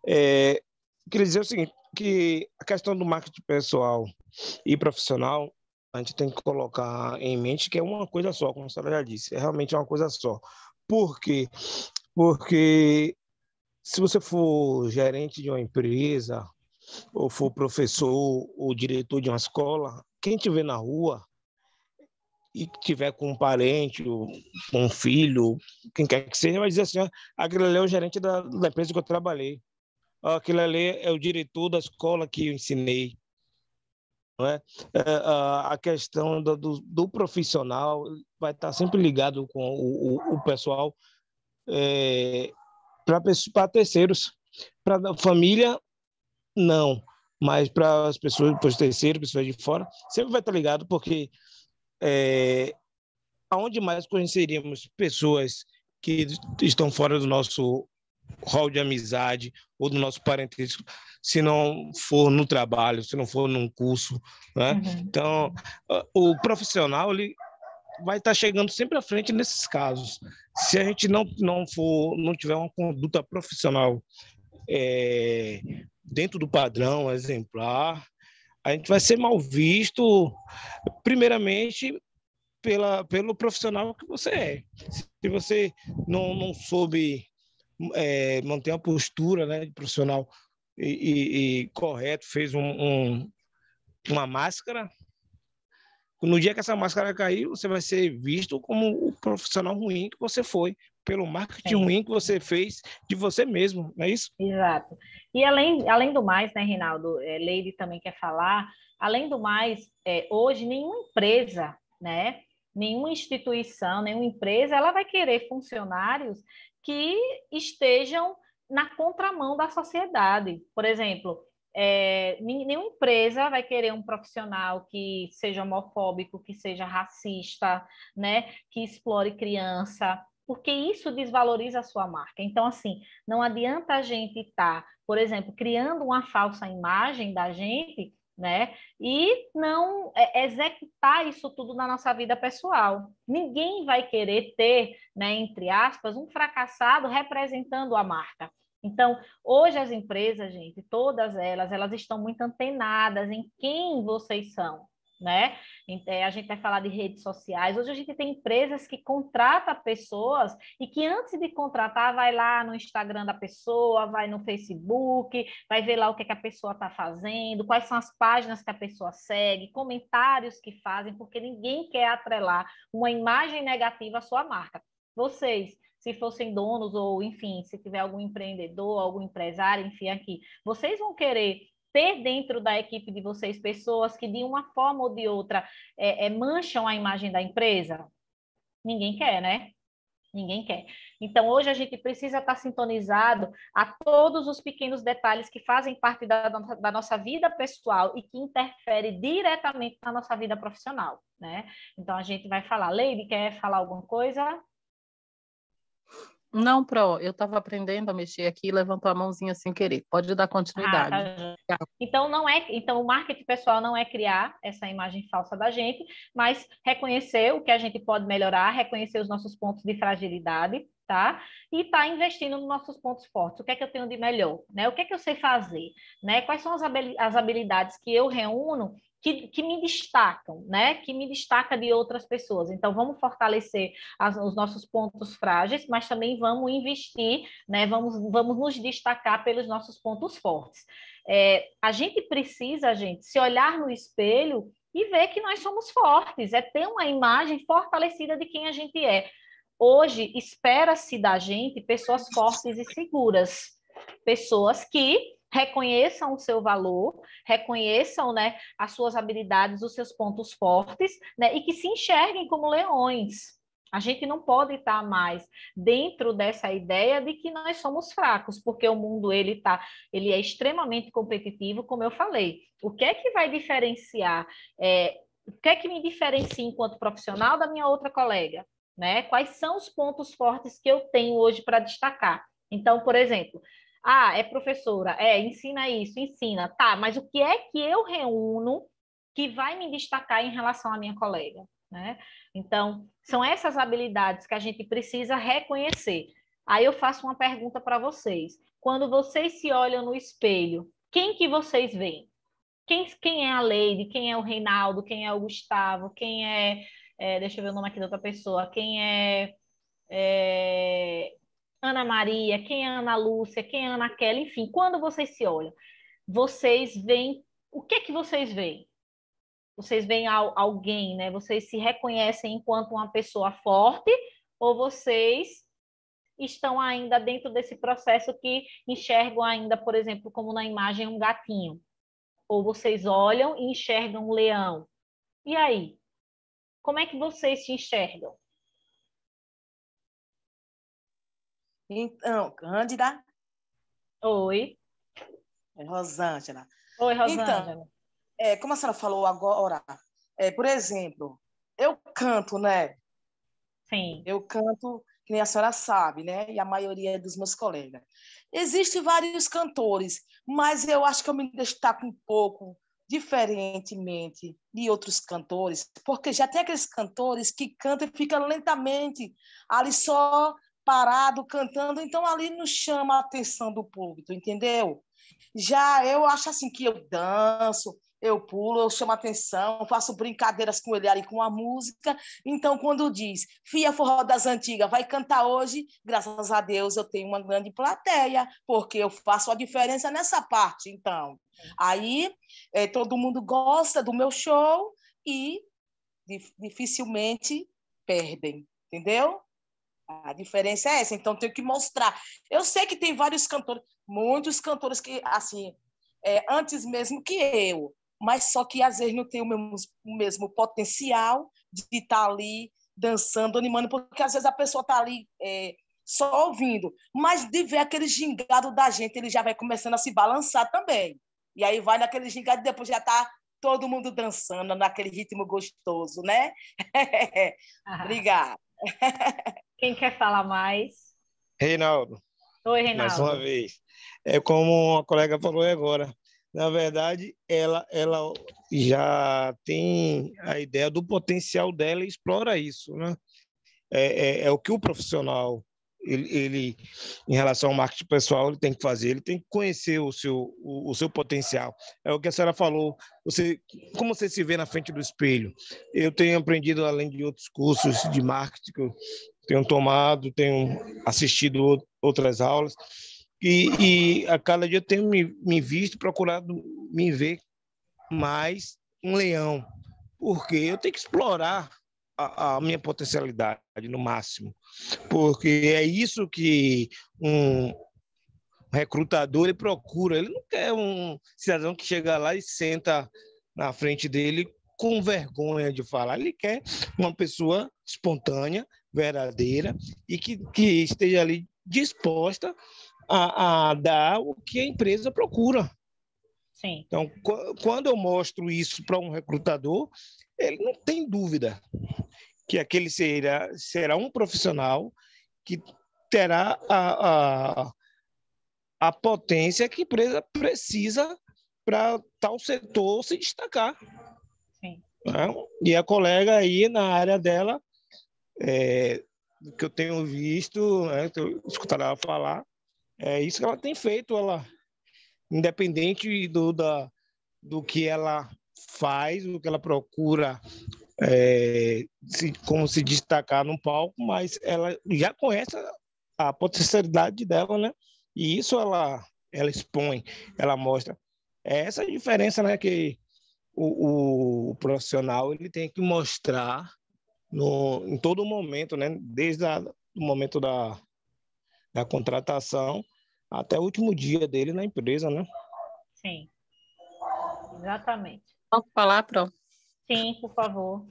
queria dizer o seguinte, que a questão do marketing pessoal e profissional, a gente tem que colocar em mente que é uma coisa só, como a senhora já disse, é realmente uma coisa só. Por quê? Porque se você for gerente de uma empresa, ou for professor, ou diretor de uma escola, quem te vê na rua e tiver com um parente, um filho, quem quer que seja, vai dizer assim, aquele ali é o gerente da empresa que eu trabalhei. Aquele ali é o diretor da escola que eu ensinei. Não é? A questão do profissional vai estar sempre ligado com o pessoal para terceiros. Para a família, não. Mas para as pessoas, para os terceiros, pessoas de fora, sempre vai estar ligado, porque aonde mais conheceríamos pessoas que estão fora do nosso rol de amizade ou do nosso parentesco, se não for no trabalho, se não for num curso, né? Então, o profissional, ele vai estar chegando sempre à frente nesses casos. Se a gente não tiver uma conduta profissional dentro do padrão exemplar, a gente vai ser mal visto, primeiramente, pelo profissional que você é. Se você não soube manter uma postura, né, de profissional e correto, fez uma máscara, no dia que essa máscara cair, você vai ser visto como o profissional ruim que você foi, pelo marketing ruim que você fez de você mesmo, não é isso? Exato. E além do mais, né, Reinaldo, Leide também quer falar, além do mais, hoje nenhuma empresa, né, nenhuma instituição, nenhuma empresa, ela vai querer funcionários que estejam na contramão da sociedade. Por exemplo, nenhuma empresa vai querer um profissional que seja homofóbico, que seja racista, né, que explore criança, porque isso desvaloriza a sua marca. Então, assim, não adianta a gente estar, por exemplo, criando uma falsa imagem da gente, né, e não executar isso tudo na nossa vida pessoal. Ninguém vai querer ter, né, entre aspas, um fracassado representando a marca. Então, hoje as empresas, gente, todas elas estão muito antenadas em quem vocês são, né? A gente vai falar de redes sociais. Hoje a gente tem empresas que contratam pessoas e que antes de contratar vai lá no Instagram da pessoa, vai no Facebook, vai ver lá o que a pessoa está fazendo, quais são as páginas que a pessoa segue, comentários que fazem, porque ninguém quer atrelar uma imagem negativa à sua marca. Vocês, se fossem donos ou, enfim, se tiver algum empreendedor, algum empresário, enfim, aqui, vocês vão querer ter dentro da equipe de vocês pessoas que, de uma forma ou de outra, mancham a imagem da empresa? Ninguém quer, né? Ninguém quer. Então, hoje a gente precisa estar sintonizado a todos os pequenos detalhes que fazem parte da nossa vida pessoal e que interferem diretamente na nossa vida profissional, né? Então, a gente vai falar. Leide, quer falar alguma coisa? Não, Pro, eu estava aprendendo a mexer aqui e levantou a mãozinha sem querer. Pode dar continuidade. Tá. Então, o marketing pessoal não é criar essa imagem falsa da gente, mas reconhecer o que a gente pode melhorar, reconhecer os nossos pontos de fragilidade, tá? E tá investindo nos nossos pontos fortes. O que é que eu tenho de melhor, né? O que é que eu sei fazer, né? Quais são as habilidades que eu reúno que me destacam, né? Que me destaca de outras pessoas. Então, vamos fortalecer os nossos pontos frágeis, mas também vamos investir, né? Vamos nos destacar pelos nossos pontos fortes. A gente precisa, gente, se olhar no espelho e ver que nós somos fortes, ter uma imagem fortalecida de quem a gente é. Hoje, espera-se da gente pessoas fortes e seguras, pessoas que reconheçam o seu valor, reconheçam, né, as suas habilidades, os seus pontos fortes, né, e que se enxerguem como leões. A gente não pode estar mais dentro dessa ideia de que nós somos fracos, porque o mundo ele é extremamente competitivo, como eu falei. O que é que vai diferenciar? O que é que me diferencia enquanto profissional da minha outra colega? Né? Quais são os pontos fortes que eu tenho hoje para destacar? Então, por exemplo, é professora, ensina isso, ensina, tá, mas o que é que eu reúno que vai me destacar em relação à minha colega, né? Então, são essas habilidades que a gente precisa reconhecer. Aí eu faço uma pergunta para vocês. Quando vocês se olham no espelho, quem que vocês veem? Quem é a Leide? Quem é o Reinaldo? Quem é o Gustavo? Quem deixa eu ver o nome aqui da outra pessoa. Quem é Ana Maria, quem é Ana Lúcia, quem é Ana Kelly, enfim, quando vocês se olham, vocês veem, o que é que vocês veem? Vocês veem alguém, né? Vocês se reconhecem enquanto uma pessoa forte ou vocês estão ainda dentro desse processo que enxergam ainda, por exemplo, como na imagem, um gatinho? Ou vocês olham e enxergam um leão? E aí? Como é que vocês se enxergam? Então, Cândida. Oi. Rosângela. Oi, Rosângela. Então, como a senhora falou agora, por exemplo, eu canto, né? Sim. Eu canto, que nem a senhora sabe, né? E a maioria dos meus colegas. Existem vários cantores, mas eu acho que eu me destaco um pouco diferentemente de outros cantores, porque já tem aqueles cantores que cantam e ficam lentamente ali só parado cantando, então ali não chama a atenção do público, entendeu? Já eu acho assim que eu danço, eu pulo, eu chamo atenção, faço brincadeiras com ele ali com a música. Então, quando diz Fia Forró das Antigas vai cantar hoje, graças a Deus eu tenho uma grande plateia, porque eu faço a diferença nessa parte. Então, aí todo mundo gosta do meu show e dificilmente perdem, entendeu? A diferença é essa, então tenho que mostrar. Eu sei que tem vários cantores, muitos cantores que, assim, antes mesmo que eu, mas só que às vezes não tem o mesmo potencial de estar ali dançando, animando, porque às vezes a pessoa está ali só ouvindo, mas de ver aquele gingado da gente, ele já vai começando a se balançar também. E aí vai naquele gingado e depois já está todo mundo dançando naquele ritmo gostoso, né? Obrigada. Quem quer falar mais? Reinaldo, Oi, mais uma Reinaldo. vez. É como a colega falou agora. Na verdade, ela já tem a ideia do potencial dela e explora isso, né? É o que o profissional, ele, em relação ao marketing pessoal, ele tem que fazer, ele tem que conhecer o seu potencial. É o que a senhora falou, como você se vê na frente do espelho. Eu tenho aprendido, além de outros cursos de marketing, que eu tenho tomado, tenho assistido outras aulas, e a cada dia eu tenho me visto, procurado me ver mais um leão, porque eu tenho que explorar a minha potencialidade no máximo, porque é isso que um recrutador ele procura. Ele não quer um cidadão que chega lá e senta na frente dele com vergonha de falar. Ele quer uma pessoa espontânea, verdadeira e que esteja ali disposta a dar o que a empresa procura. Sim. Então, quando eu mostro isso para um recrutador, ele não tem dúvida que aquele será um profissional que terá a potência que a empresa precisa para tal setor se destacar. Sim. Né? E a colega aí, na área dela, que eu tenho visto, que eu escutado ela falar, é isso que ela tem feito. Ela, independente do que ela faz, do que ela procura, como se destacar no palco, mas ela já conhece a potencialidade dela, né? E isso ela expõe, ela mostra. É essa a diferença, né? Que o profissional ele tem que mostrar em todo momento, né? Desde o momento da contratação até o último dia dele na empresa, né? Sim, exatamente. Posso falar, Pro? Sim, por favor.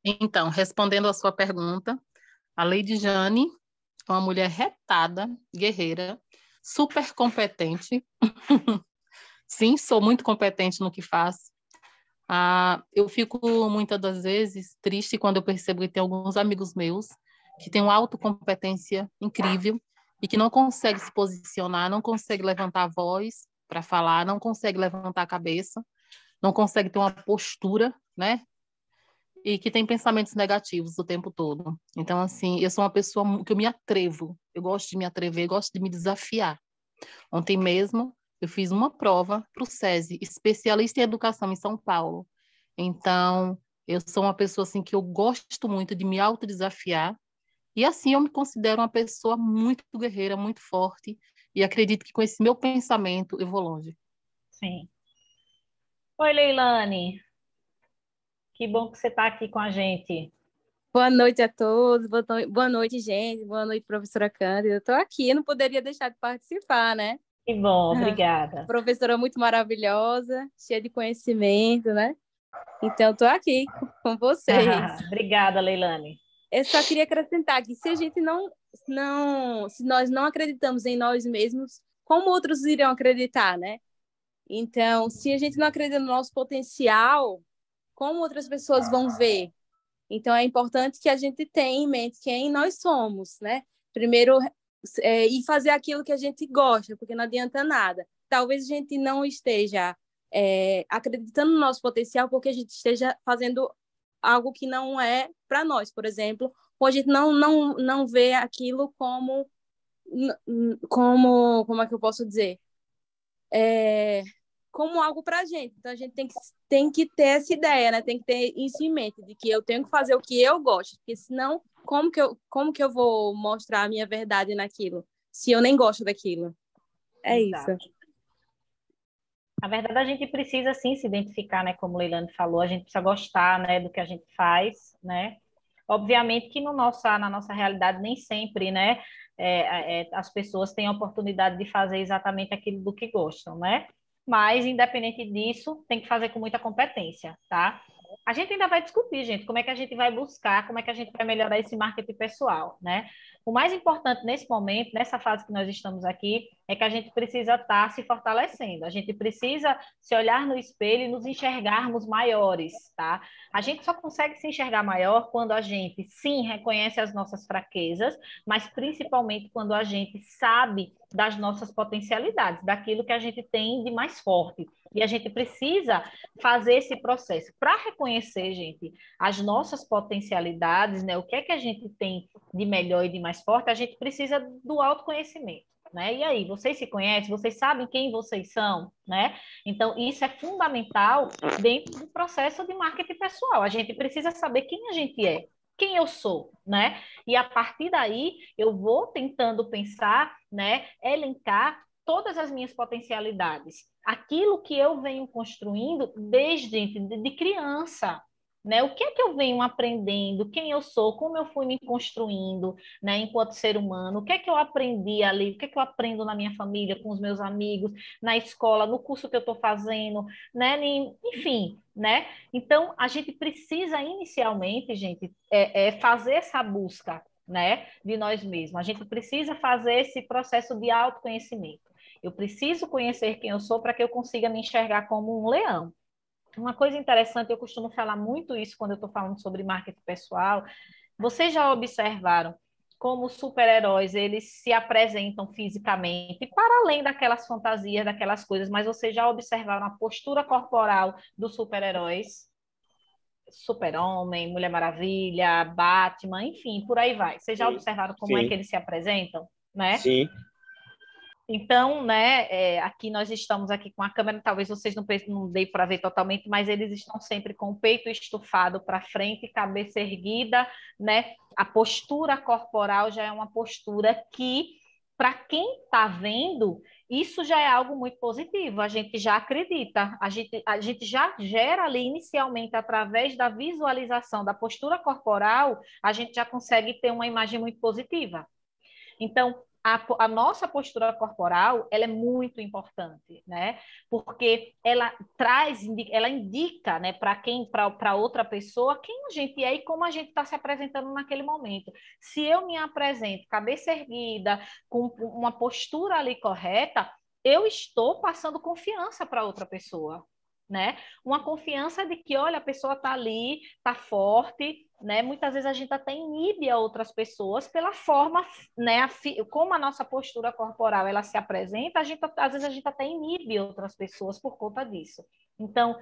Então, respondendo a sua pergunta, a Lady Jane é uma mulher retada, guerreira, super competente. Sim, sou muito competente no que faço. Eu fico muitas das vezes triste quando eu percebo que tem alguns amigos meus que têm uma autocompetência incrível e que não conseguem se posicionar, não conseguem levantar a voz para falar, não conseguem levantar a cabeça, não conseguem ter uma postura, né? E que tem pensamentos negativos o tempo todo. Então, assim, eu sou uma pessoa que eu me atrevo, eu gosto de me atrever, eu gosto de me desafiar. Ontem mesmo, eu fiz uma prova para o SESI, especialista em educação em São Paulo. Então, eu sou uma pessoa assim que eu gosto muito de me autodesafiar e assim eu me considero uma pessoa muito guerreira, muito forte e acredito que com esse meu pensamento eu vou longe. Sim. Oi, Leilane. Que bom que você está aqui com a gente. Boa noite a todos, boa noite, gente, boa noite, professora Cândida. Eu estou aqui, não poderia deixar de participar, né? Que bom, obrigada. Professora muito maravilhosa, cheia de conhecimento, né? Então, estou aqui com vocês. Obrigada, Leilane. Eu só queria acrescentar que se a gente se nós não acreditamos em nós mesmos, como outros irão acreditar, né? Então, se a gente não acredita no nosso potencial, como outras pessoas vão ver? Então, é importante que a gente tenha em mente quem nós somos, né? Primeiro, e fazer aquilo que a gente gosta, porque não adianta nada. Talvez a gente não esteja acreditando no nosso potencial porque a gente esteja fazendo algo que não é para nós, por exemplo, ou a gente não vê aquilo como é que eu posso dizer? Como algo para a gente. Então, a gente tem que ter essa ideia, né? Tem que ter isso em mente, de que eu tenho que fazer o que eu gosto, porque senão, como que eu vou mostrar a minha verdade naquilo, se eu nem gosto daquilo? É Exato. isso. Na verdade, a gente precisa, sim, se identificar, né? Como Leilane falou, a gente precisa gostar, né, do que a gente faz, né? Obviamente que na nossa realidade nem sempre, né, as pessoas têm a oportunidade de fazer exatamente aquilo do que gostam, né? Mas, independente disso, tem que fazer com muita competência, tá? A gente ainda vai discutir, gente, como é que a gente vai buscar, como é que a gente vai melhorar esse marketing pessoal, né? O mais importante nesse momento, nessa fase que nós estamos aqui, é que a gente precisa estar se fortalecendo. A gente precisa se olhar no espelho e nos enxergarmos maiores, tá? A gente só consegue se enxergar maior quando a gente, sim, reconhece as nossas fraquezas, mas principalmente quando a gente sabe das nossas potencialidades, daquilo que a gente tem de mais forte. E a gente precisa fazer esse processo para reconhecer, gente, as nossas potencialidades, né? O que é que a gente tem de melhor e de mais forte, a gente precisa do autoconhecimento, né? E aí, vocês se conhecem? Vocês sabem quem vocês são, né? Então, isso é fundamental dentro do processo de marketing pessoal. A gente precisa saber quem a gente é, quem eu sou, né? E a partir daí, eu vou tentando pensar, né? Elencar todas as minhas potencialidades, aquilo que eu venho construindo desde de criança, né? O que é que eu venho aprendendo, quem eu sou, como eu fui me construindo, né, enquanto ser humano, o que é que eu aprendi ali, o que é que eu aprendo na minha família, com os meus amigos, na escola, no curso que eu estou fazendo, né? Enfim, né? Então, a gente precisa inicialmente, gente, fazer essa busca, né, de nós mesmos. A gente precisa fazer esse processo de autoconhecimento. Eu preciso conhecer quem eu sou para que eu consiga me enxergar como um leão. Uma coisa interessante, eu costumo falar muito isso quando eu estou falando sobre marketing pessoal. Vocês já observaram como os super-heróis, eles se apresentam fisicamente, para além daquelas fantasias, daquelas coisas, mas vocês já observaram a postura corporal dos super-heróis? Super-Homem, Mulher Maravilha, Batman, enfim, por aí vai. Vocês já observaram como é que eles se apresentam, né? Sim. Então, né, aqui nós estamos aqui com a câmera, talvez vocês não deem para ver totalmente, mas eles estão sempre com o peito estufado para frente, cabeça erguida, né? A postura corporal já é uma postura que, para quem está vendo, isso já é algo muito positivo, a gente já acredita, a gente já gera ali inicialmente, através da visualização da postura corporal, a gente já consegue ter uma imagem muito positiva. Então, a nossa postura corporal, ela é muito importante, né? Porque ela indica, né, para outra pessoa quem a gente é e como a gente está se apresentando naquele momento. Se eu me apresento cabeça erguida, com uma postura ali correta, eu estou passando confiança para outra pessoa, né? Uma confiança de que, olha, a pessoa está ali, está forte, né? Muitas vezes a gente até inibe a outras pessoas pela forma, né? Como a nossa postura corporal ela se apresenta, às vezes a gente até inibe outras pessoas por conta disso. Então,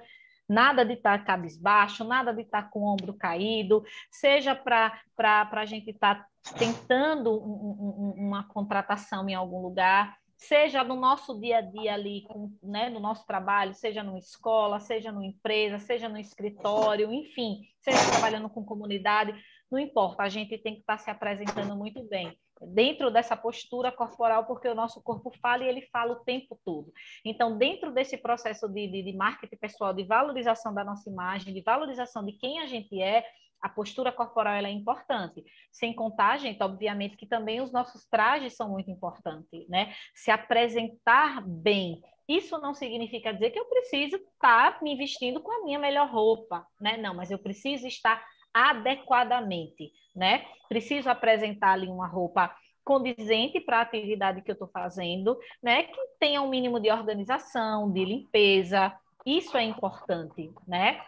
nada de estar cabisbaixo, nada de estar com o ombro caído, seja para a gente estar tentando uma contratação em algum lugar, seja no nosso dia a dia ali, né, no nosso trabalho, seja numa escola, seja numa empresa, seja no escritório, enfim, seja trabalhando com comunidade, não importa, a gente tem que estar se apresentando muito bem, dentro dessa postura corporal, porque o nosso corpo fala e ele fala o tempo todo. Então, dentro desse processo de marketing pessoal, de valorização da nossa imagem, de valorização de quem a gente é, a postura corporal ela é importante. Sem contar, gente, obviamente que também os nossos trajes são muito importantes, né? Se apresentar bem. Isso não significa dizer que eu preciso estar me vestindo com a minha melhor roupa, né? Não, mas eu preciso estar adequadamente, né? Preciso apresentar ali uma roupa condizente para a atividade que eu estou fazendo, né? Que tenha um mínimo de organização, de limpeza. Isso é importante, né?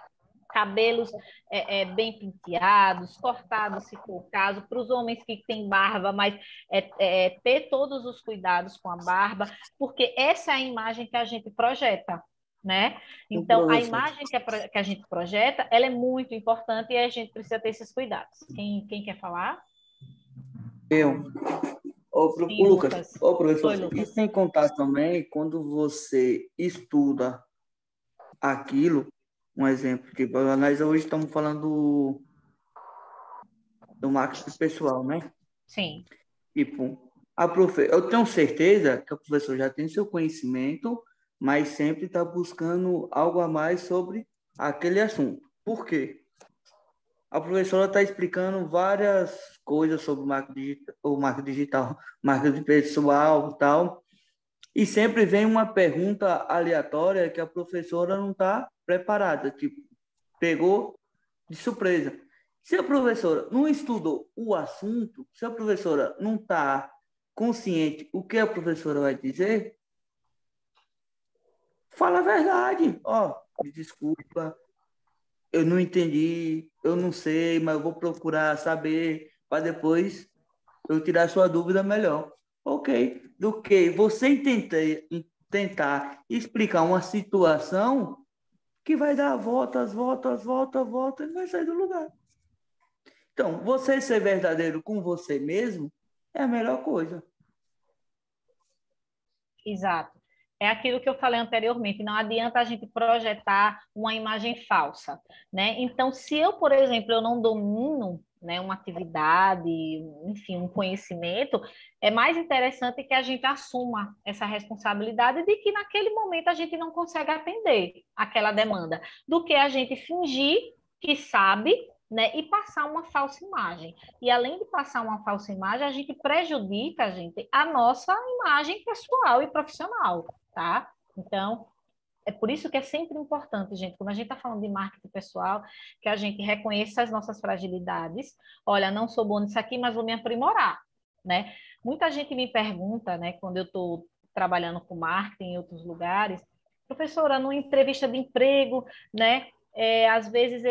cabelos bem penteados, cortados, se for o caso, para os homens que têm barba, mas ter todos os cuidados com a barba, porque essa é a imagem que a gente projeta, né? Então, a imagem que a gente projeta, ela é muito importante e a gente precisa ter esses cuidados. Quem quer falar? Eu. Sim, Lucas, professor, Oi, Lucas. e sem contar também, quando você estuda aquilo, um exemplo, tipo, nós hoje estamos falando do marketing pessoal, né? Sim. Tipo, eu tenho certeza que o professor já tem seu conhecimento, mas sempre está buscando algo a mais sobre aquele assunto. Por quê? A professora está explicando várias coisas sobre o marketing digital, marketing pessoal e tal, e sempre vem uma pergunta aleatória que a professora não está preparada, tipo, pegou de surpresa. Se a professora não estudou o assunto, se a professora não está consciente o que a professora vai dizer, fala a verdade. Me desculpa, eu não entendi, eu não sei, mas eu vou procurar saber para depois eu tirar sua dúvida melhor. Ok, do que você tentar explicar uma situação que vai dar voltas, e não vai sair do lugar. Então, você ser verdadeiro com você mesmo é a melhor coisa. Exato. É aquilo que eu falei anteriormente, não adianta a gente projetar uma imagem falsa, né? Então, se eu, por exemplo, eu não domino, né, uma atividade, enfim, um conhecimento, é mais interessante que a gente assuma essa responsabilidade de que naquele momento a gente não consegue atender aquela demanda, do que a gente fingir que sabe, né, e passar uma falsa imagem. E além de passar uma falsa imagem, a gente prejudica, a nossa imagem pessoal e profissional, tá? Então, é por isso que é sempre importante, gente, quando a gente está falando de marketing pessoal, que a gente reconheça as nossas fragilidades. Olha, não sou bom nisso aqui, mas vou me aprimorar, né? Muita gente me pergunta, né, quando eu estou trabalhando com marketing em outros lugares, professora, numa entrevista de emprego, né? Às vezes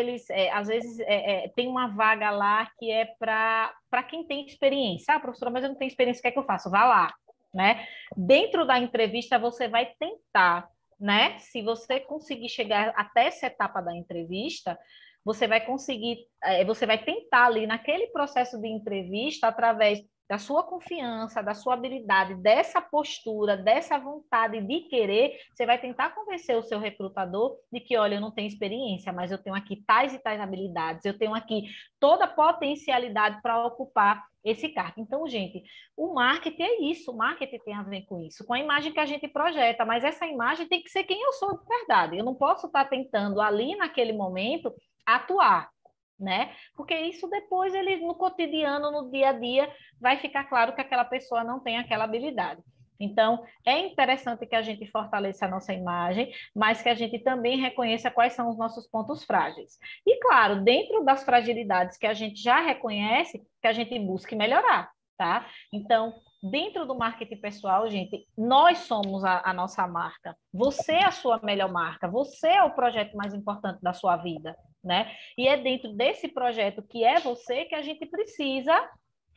tem uma vaga lá que é para quem tem experiência. Ah, professora, mas eu não tenho experiência, o que é que eu faço? Vá lá, né? Dentro da entrevista você vai tentar, né? Se você conseguir chegar até essa etapa da entrevista, você vai conseguir, você vai tentar ali naquele processo de entrevista, através da sua confiança, da sua habilidade, dessa postura, dessa vontade de querer, você vai tentar convencer o seu recrutador de que, olha, eu não tenho experiência, mas eu tenho aqui tais e tais habilidades, eu tenho aqui toda a potencialidade para ocupar esse cargo. Então, gente, o marketing é isso, o marketing tem a ver com isso, com a imagem que a gente projeta, mas essa imagem tem que ser quem eu sou de verdade. Eu não posso estar tentando ali, naquele momento, atuar, né? Porque isso depois, no cotidiano, no dia a dia, vai ficar claro que aquela pessoa não tem aquela habilidade. Então, é interessante que a gente fortaleça a nossa imagem, mas que a gente também reconheça quais são os nossos pontos frágeis. E, claro, dentro das fragilidades que a gente já reconhece, que a gente busque melhorar, tá? Então, dentro do marketing pessoal, gente, nós somos a nossa marca. Você é a sua melhor marca. Você é o projeto mais importante da sua vida, né? E é dentro desse projeto que é você que a gente precisa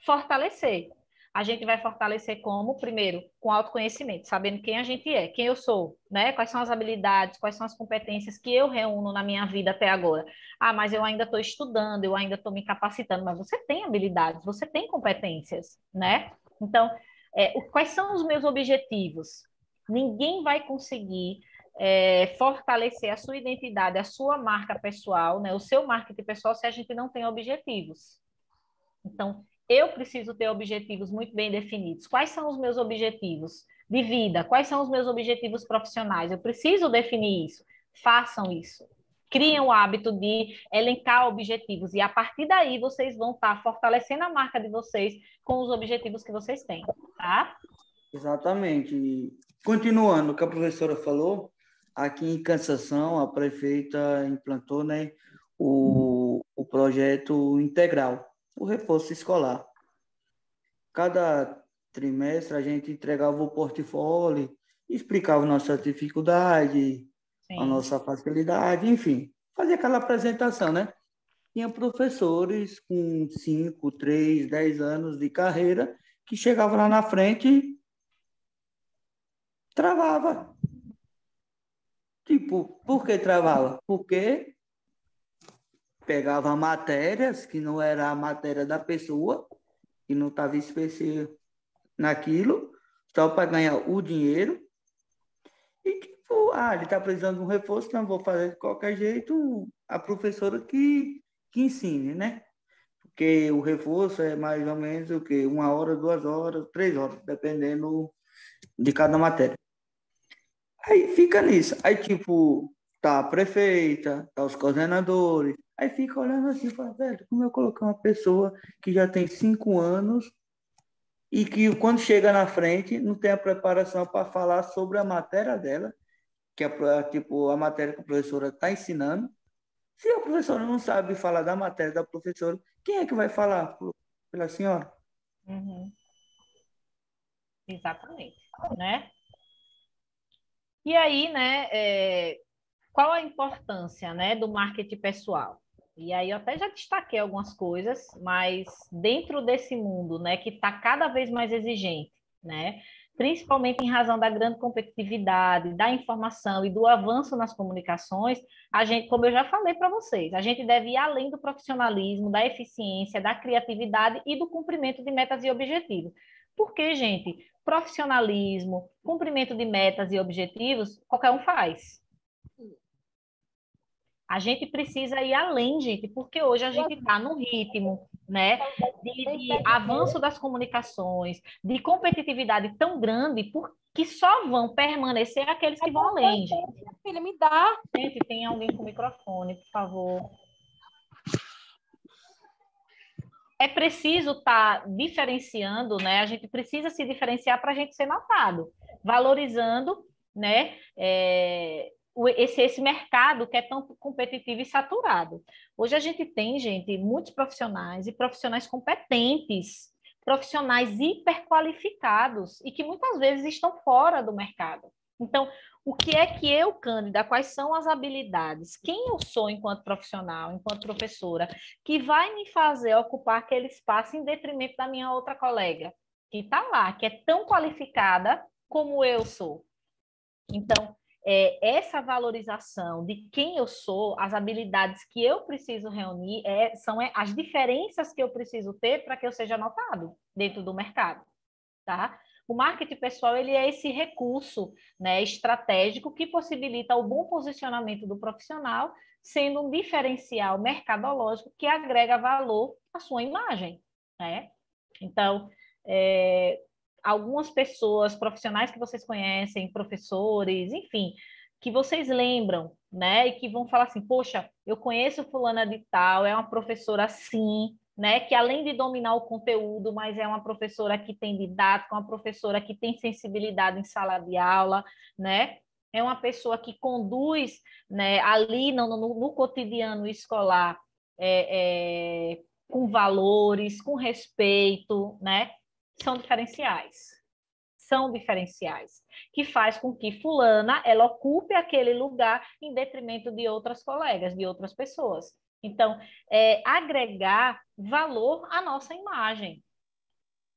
fortalecer. A gente vai fortalecer como? Primeiro, com autoconhecimento, sabendo quem a gente é, quem eu sou, né? Quais são as habilidades, quais são as competências que eu reúno na minha vida até agora. Ah, mas eu ainda estou estudando, eu ainda estou me capacitando, mas você tem habilidades, você tem competências, né? Então, quais são os meus objetivos? Ninguém vai conseguir fortalecer a sua identidade, a sua marca pessoal, né? O seu marketing pessoal, se a gente não tem objetivos. Então, eu preciso ter objetivos muito bem definidos. Quais são os meus objetivos de vida? Quais são os meus objetivos profissionais? Eu preciso definir isso. Façam isso. Criem o hábito de elencar objetivos. E a partir daí, vocês vão estar fortalecendo a marca de vocês com os objetivos que vocês têm, tá? Exatamente. E, continuando o que a professora falou, aqui em Cansação, a prefeita implantou, né, o projeto integral, o reforço escolar. Cada trimestre a gente entregava o portfólio, explicava nossa dificuldade, a nossa facilidade, enfim. fazia aquela apresentação, né? Tinha professores com 5, 3, 10 anos de carreira que chegavam lá na frente e travava. Tipo, por que travava? Porque pegava matérias que não era a matéria da pessoa, que não estava específico naquilo, só para ganhar o dinheiro. E tipo, ele está precisando de um reforço, não vou fazer de qualquer jeito, a professora que ensine, né? Porque o reforço é mais ou menos o quê? 1 hora, 2 horas, 3 horas, dependendo de cada matéria. Aí fica nisso. Aí, tipo, tá a prefeita, tá os coordenadores. Aí fica olhando assim, fala, velho, como eu colocar uma pessoa que já tem 5 anos e que quando chega na frente não tem a preparação para falar sobre a matéria dela, que é tipo a matéria que a professora está ensinando. Se a professora não sabe falar da matéria da professora, quem é que vai falar pela senhora? Uhum. Exatamente, né? E aí, né, qual a importância, né, do marketing pessoal? E aí eu até já destaquei algumas coisas, mas dentro desse mundo, né, que está cada vez mais exigente, né, principalmente em razão da grande competitividade, da informação e do avanço nas comunicações, a gente, como eu já falei para vocês, a gente deve ir além do profissionalismo, da eficiência, da criatividade e do cumprimento de metas e objetivos. Porque, gente, profissionalismo, cumprimento de metas e objetivos, qualquer um faz. A gente precisa ir além, gente, porque hoje a gente está num ritmo, né, de avanço das comunicações, de competitividade tão grande, que só vão permanecer aqueles que vão além, gente. Filha, me dá. Gente, tem alguém com microfone, por favor. É preciso estar diferenciando, né? A gente precisa se diferenciar para a gente ser notado, valorizando, né, esse mercado que é tão competitivo e saturado. Hoje a gente tem, gente, muitos profissionais e profissionais competentes, profissionais hiperqualificados e que muitas vezes estão fora do mercado. Então, o que é que eu, Cândida, quais são as habilidades? Quem eu sou enquanto profissional, enquanto professora, que vai me fazer ocupar aquele espaço em detrimento da minha outra colega, que está lá, que é tão qualificada como eu sou. Então, essa valorização de quem eu sou, as habilidades que eu preciso reunir, são as diferenças que eu preciso ter para que eu seja notado dentro do mercado, tá? O marketing pessoal, ele é esse recurso, né, estratégico que possibilita o bom posicionamento do profissional, sendo um diferencial mercadológico que agrega valor à sua imagem, né? Então, algumas pessoas, profissionais que vocês conhecem, professores, enfim, que vocês lembram, né, e que vão falar assim, poxa, eu conheço fulana de tal, é uma professora assim, né, que além de dominar o conteúdo, mas é uma professora que tem didática, uma professora que tem sensibilidade em sala de aula, né, é uma pessoa que conduz, né, ali no cotidiano escolar, com valores, com respeito, né, são diferenciais, que faz com que fulana, ela ocupe aquele lugar em detrimento de outras colegas, de outras pessoas. Então, agregar valor à nossa imagem.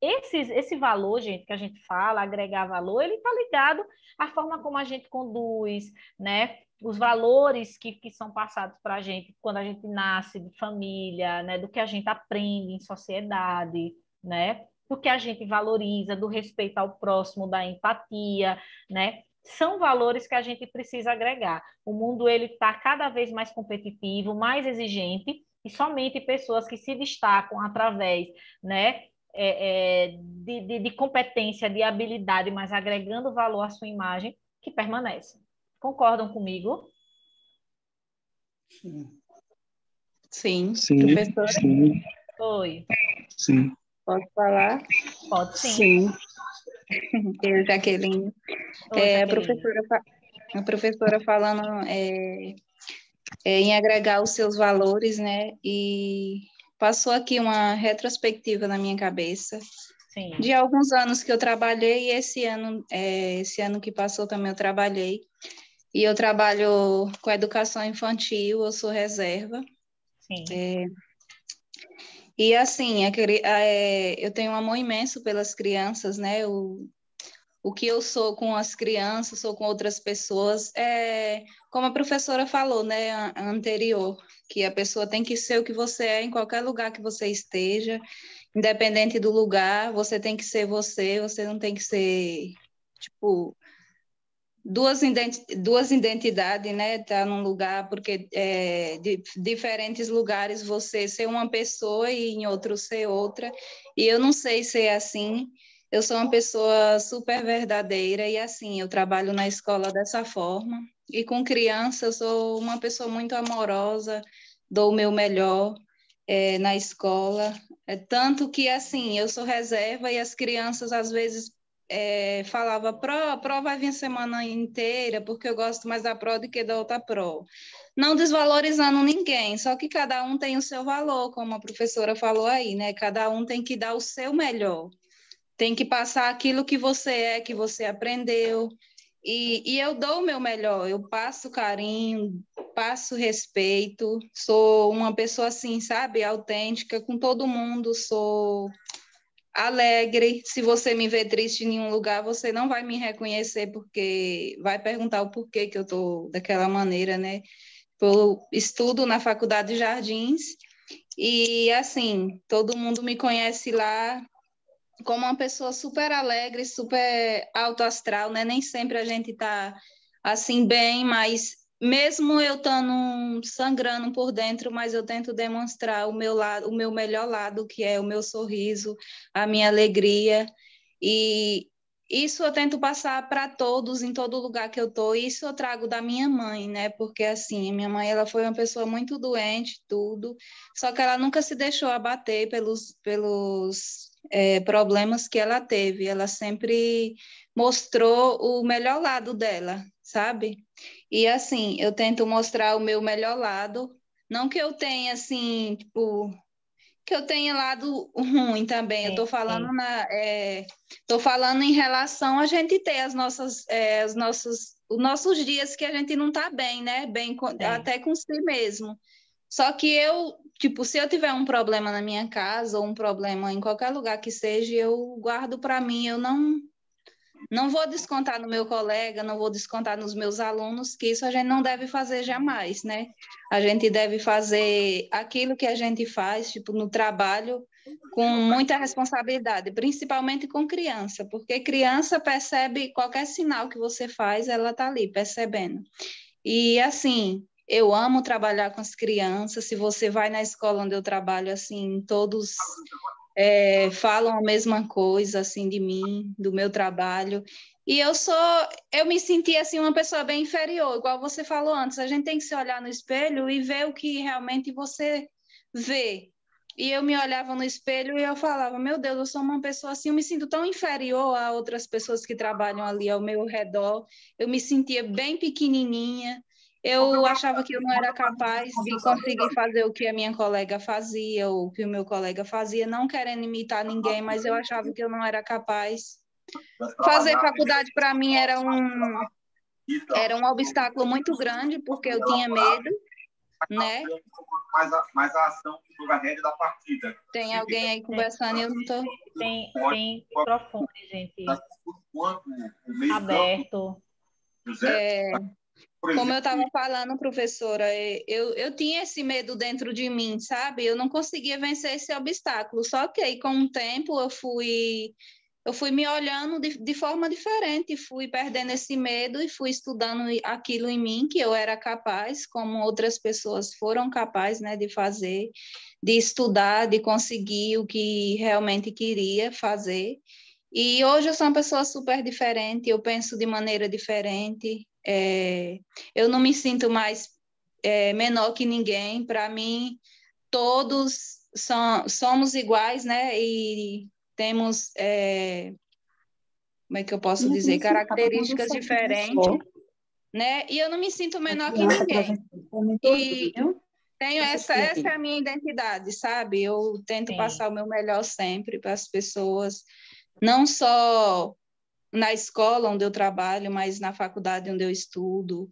Esse valor, gente, que a gente fala, agregar valor, ele está ligado à forma como a gente conduz, né? Os valores que são passados para a gente quando a gente nasce de família, né? Do que a gente aprende em sociedade, né? Do que a gente valoriza, do respeito ao próximo, da empatia, né? São valores que a gente precisa agregar. O mundo ele está cada vez mais competitivo, mais exigente, e somente pessoas que se destacam através, né, de competência, de habilidade, mas agregando valor à sua imagem, que permanecem. Concordam comigo? Sim. Sim, Professora? sim, Oi. sim. Posso falar? Pode sim. Eu, Jaqueline. Oi, A Jaqueline. professora falando em agregar os seus valores, né? E passou aqui uma retrospectiva na minha cabeça. Sim. De alguns anos que eu trabalhei, e esse ano que passou também eu trabalhei. e eu trabalho com educação infantil, eu sou reserva. Sim. E assim, eu tenho um amor imenso pelas crianças, né? O que eu sou com as crianças, sou com outras pessoas, como a professora falou, né, anterior, que a pessoa tem que ser o que você é em qualquer lugar que você esteja, independente do lugar, você tem que ser você, você não tem que ser, tipo, duas identidades, né? Tá num lugar, porque de diferentes lugares você ser uma pessoa e em outro ser outra. E eu não sei ser assim. Eu sou uma pessoa super verdadeira e assim, eu trabalho na escola dessa forma. E com criança, eu sou uma pessoa muito amorosa, dou o meu melhor na escola. Tanto que, assim, eu sou reserva e as crianças, às vezes, falava, a Pro vai vir a semana inteira, porque eu gosto mais da Pro do que da outra Pro. Não desvalorizando ninguém, só que cada um tem o seu valor, como a professora falou aí, né? Cada um tem que dar o seu melhor, tem que passar aquilo que você é, que você aprendeu, e eu dou o meu melhor, eu passo carinho, passo respeito, sou uma pessoa assim, sabe, autêntica com todo mundo, sou alegre. Se você me vê triste em nenhum lugar, você não vai me reconhecer, porque vai perguntar o porquê que eu tô daquela maneira, né? Eu estudo na Faculdade de Jardins e, assim, todo mundo me conhece lá como uma pessoa super alegre, super alto astral, né? Nem sempre a gente tá assim bem, mas mesmo eu estando sangrando por dentro, mas eu tento demonstrar o meu lado, o meu melhor lado, que é o meu sorriso, a minha alegria. E isso eu tento passar para todos em todo lugar que eu tô. Isso eu trago da minha mãe, né? Porque assim, minha mãe ela foi uma pessoa muito doente, tudo. Só que ela nunca se deixou abater pelos problemas que ela teve. Ela sempre mostrou o melhor lado dela, sabe? E assim, eu tento mostrar o meu melhor lado. Não que eu tenha assim, tipo, que eu tenha lado ruim também. Eu tô falando em relação a gente ter os nossos dias que a gente não tá bem, né? Até com si mesmo. Só que tipo, se eu tiver um problema na minha casa ou um problema em qualquer lugar que seja, eu guardo para mim, eu não vou descontar no meu colega, não vou descontar nos meus alunos, que isso a gente não deve fazer jamais, né? A gente deve fazer aquilo que a gente faz, tipo, no trabalho, com muita responsabilidade, principalmente com criança, porque criança percebe qualquer sinal que você faz, ela tá ali percebendo. E, assim, eu amo trabalhar com as crianças. Se você vai na escola onde eu trabalho, assim, todos falam a mesma coisa, assim, de mim, do meu trabalho. E eu me senti, assim, uma pessoa bem inferior, igual você falou antes. A gente tem que se olhar no espelho e ver o que realmente você vê. E eu me olhava no espelho e eu falava, meu Deus, eu sou uma pessoa assim, eu me sinto tão inferior a outras pessoas que trabalham ali ao meu redor. Eu me sentia bem pequenininha. Eu achava que eu não era capaz de conseguir fazer o que a minha colega fazia, ou o que o meu colega fazia, não querendo imitar ninguém, mas eu achava que eu não era capaz. Fazer faculdade para mim era um obstáculo muito grande, porque eu tinha medo, né? Mais a ação do rede da partida. Tem alguém aí conversando e eu não estou... Tem microfone, gente. Aberto. Como eu estava falando, professora, eu tinha esse medo dentro de mim, sabe? Eu não conseguia vencer esse obstáculo. Só que aí, com o tempo, eu fui me olhando de forma diferente, fui perdendo esse medo e fui estudando aquilo em mim que eu era capaz, como outras pessoas foram capazes, né, de fazer, de estudar, de conseguir o que realmente queria fazer. E hoje eu sou uma pessoa super diferente, eu penso de maneira diferente, eu não me sinto mais menor que ninguém. Para mim, todos somos iguais, né? E temos, como é que eu posso dizer, características diferentes, né? E eu não me sinto menor que ninguém. E tenho essa é a minha identidade, sabe? Eu tento passar o meu melhor sempre para as pessoas, não só na escola onde eu trabalho, mas na faculdade onde eu estudo.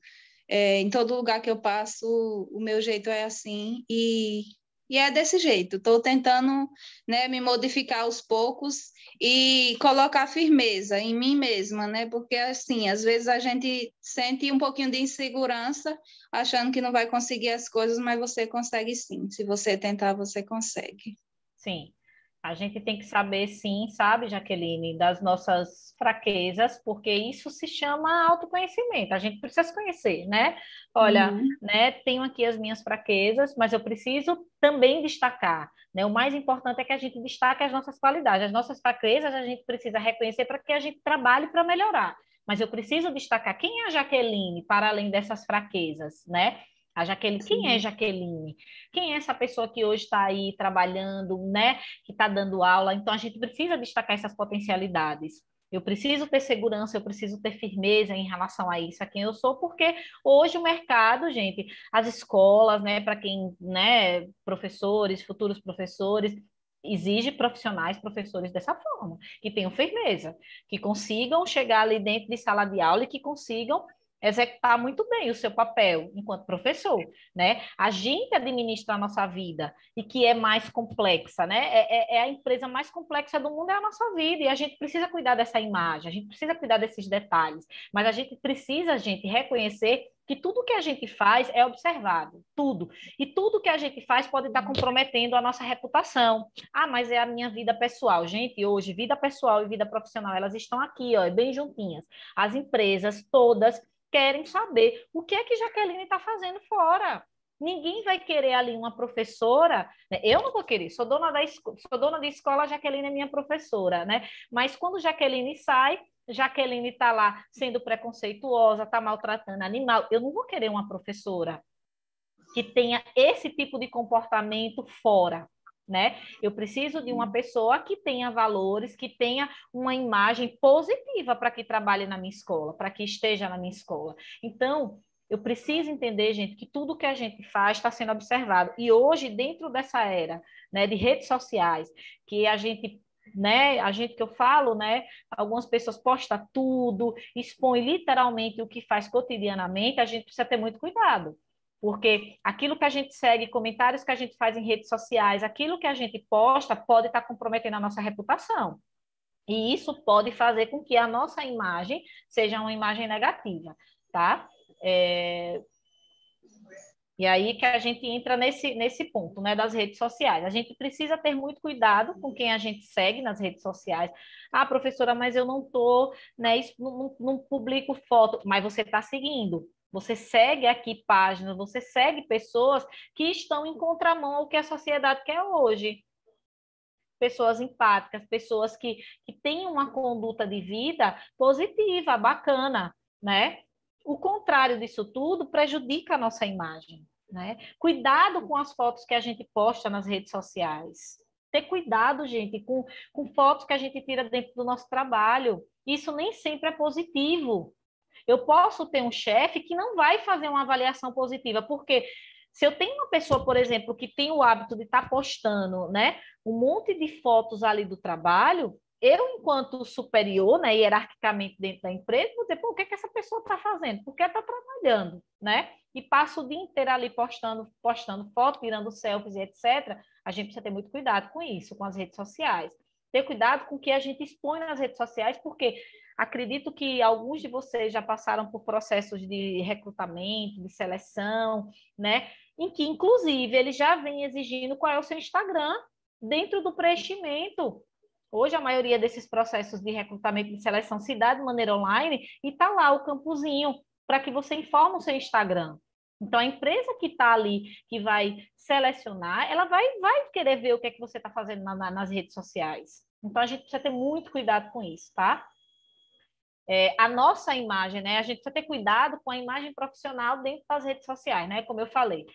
Em todo lugar que eu passo, o meu jeito é assim, e é desse jeito. Estou tentando, né, me modificar aos poucos e colocar firmeza em mim mesma, né? Porque, assim, às vezes a gente sente um pouquinho de insegurança, achando que não vai conseguir as coisas, mas você consegue sim. Se você tentar, você consegue. Sim. A gente tem que saber, sim, sabe, Jaqueline, das nossas fraquezas, porque isso se chama autoconhecimento. A gente precisa se conhecer, né? Olha, né, tenho aqui as minhas fraquezas, mas eu preciso também destacar, né? O mais importante é que a gente destaque as nossas qualidades. As nossas fraquezas a gente precisa reconhecer para que a gente trabalhe para melhorar. Mas eu preciso destacar quem é a Jaqueline para além dessas fraquezas, né? A Jaqueline, quem é Jaqueline? Quem é essa pessoa que hoje está aí trabalhando, né? Que está dando aula? Então, a gente precisa destacar essas potencialidades. Eu preciso ter segurança, eu preciso ter firmeza em relação a isso, a quem eu sou, porque hoje o mercado, gente, as escolas, né, para quem, né, professores, futuros professores, exige profissionais, professores dessa forma, que tenham firmeza, que consigam chegar ali dentro de sala de aula e que consigam executar muito bem o seu papel enquanto professor, né? A gente administra a nossa vida e que é mais complexa, né? É a empresa mais complexa do mundo, é a nossa vida, e a gente precisa cuidar dessa imagem, a gente precisa cuidar desses detalhes, mas a gente precisa, gente, reconhecer que tudo que a gente faz é observado, tudo. E tudo que a gente faz pode estar comprometendo a nossa reputação. Ah, mas é a minha vida pessoal. Gente, hoje, vida pessoal e vida profissional, elas estão aqui, ó, bem juntinhas. As empresas todas querem saber o que é que Jaqueline está fazendo fora. Ninguém vai querer ali uma professora, né? Eu não vou querer, sou dona de escola, a Jaqueline é minha professora, né? Mas quando Jaqueline sai, Jaqueline está lá sendo preconceituosa, está maltratando animal, eu não vou querer uma professora que tenha esse tipo de comportamento fora, né? Eu preciso de uma pessoa que tenha valores, que tenha uma imagem positiva para que trabalhe na minha escola, para que esteja na minha escola. Então, eu preciso entender, gente, que tudo que a gente faz está sendo observado. E hoje, dentro dessa era, né, de redes sociais, que a gente, né, a gente que eu falo, né, algumas pessoas postam tudo, expõem literalmente o que faz cotidianamente, a gente precisa ter muito cuidado. Porque aquilo que a gente segue, comentários que a gente faz em redes sociais, aquilo que a gente posta pode estar comprometendo a nossa reputação. E isso pode fazer com que a nossa imagem seja uma imagem negativa, tá? E aí que a gente entra nesse ponto, né, das redes sociais. A gente precisa ter muito cuidado com quem a gente segue nas redes sociais. Ah, professora, mas eu não estou, né, não publico foto, mas você está seguindo. Você segue aqui páginas, você segue pessoas que estão em contramão ao que a sociedade quer hoje. Pessoas empáticas, pessoas que têm uma conduta de vida positiva, bacana, né? O contrário disso tudo prejudica a nossa imagem, né? Cuidado com as fotos que a gente posta nas redes sociais. Ter cuidado, gente, com fotos que a gente tira dentro do nosso trabalho. Isso nem sempre é positivo. Eu posso ter um chefe que não vai fazer uma avaliação positiva, porque se eu tenho uma pessoa, por exemplo, que tem o hábito de estar postando, né, um monte de fotos ali do trabalho, eu, enquanto superior, né, hierarquicamente dentro da empresa, vou dizer, pô, o que é que essa pessoa está fazendo? Porque ela está trabalhando, né? E passa o dia inteiro ali postando foto, tirando selfies e etc. A gente precisa ter muito cuidado com isso, com as redes sociais. Ter cuidado com o que a gente expõe nas redes sociais, porque acredito que alguns de vocês já passaram por processos de recrutamento, de seleção, né? Em que, inclusive, eles já vêm exigindo qual é o seu Instagram dentro do preenchimento. Hoje, a maioria desses processos de recrutamento e de seleção se dá de maneira online e está lá o campozinho para que você informe o seu Instagram. Então, a empresa que está ali, que vai selecionar, ela vai querer ver o que é que você está fazendo nas redes sociais. Então, a gente precisa ter muito cuidado com isso, tá? A nossa imagem, né? A gente precisa ter cuidado com a imagem profissional dentro das redes sociais, né? Como eu falei.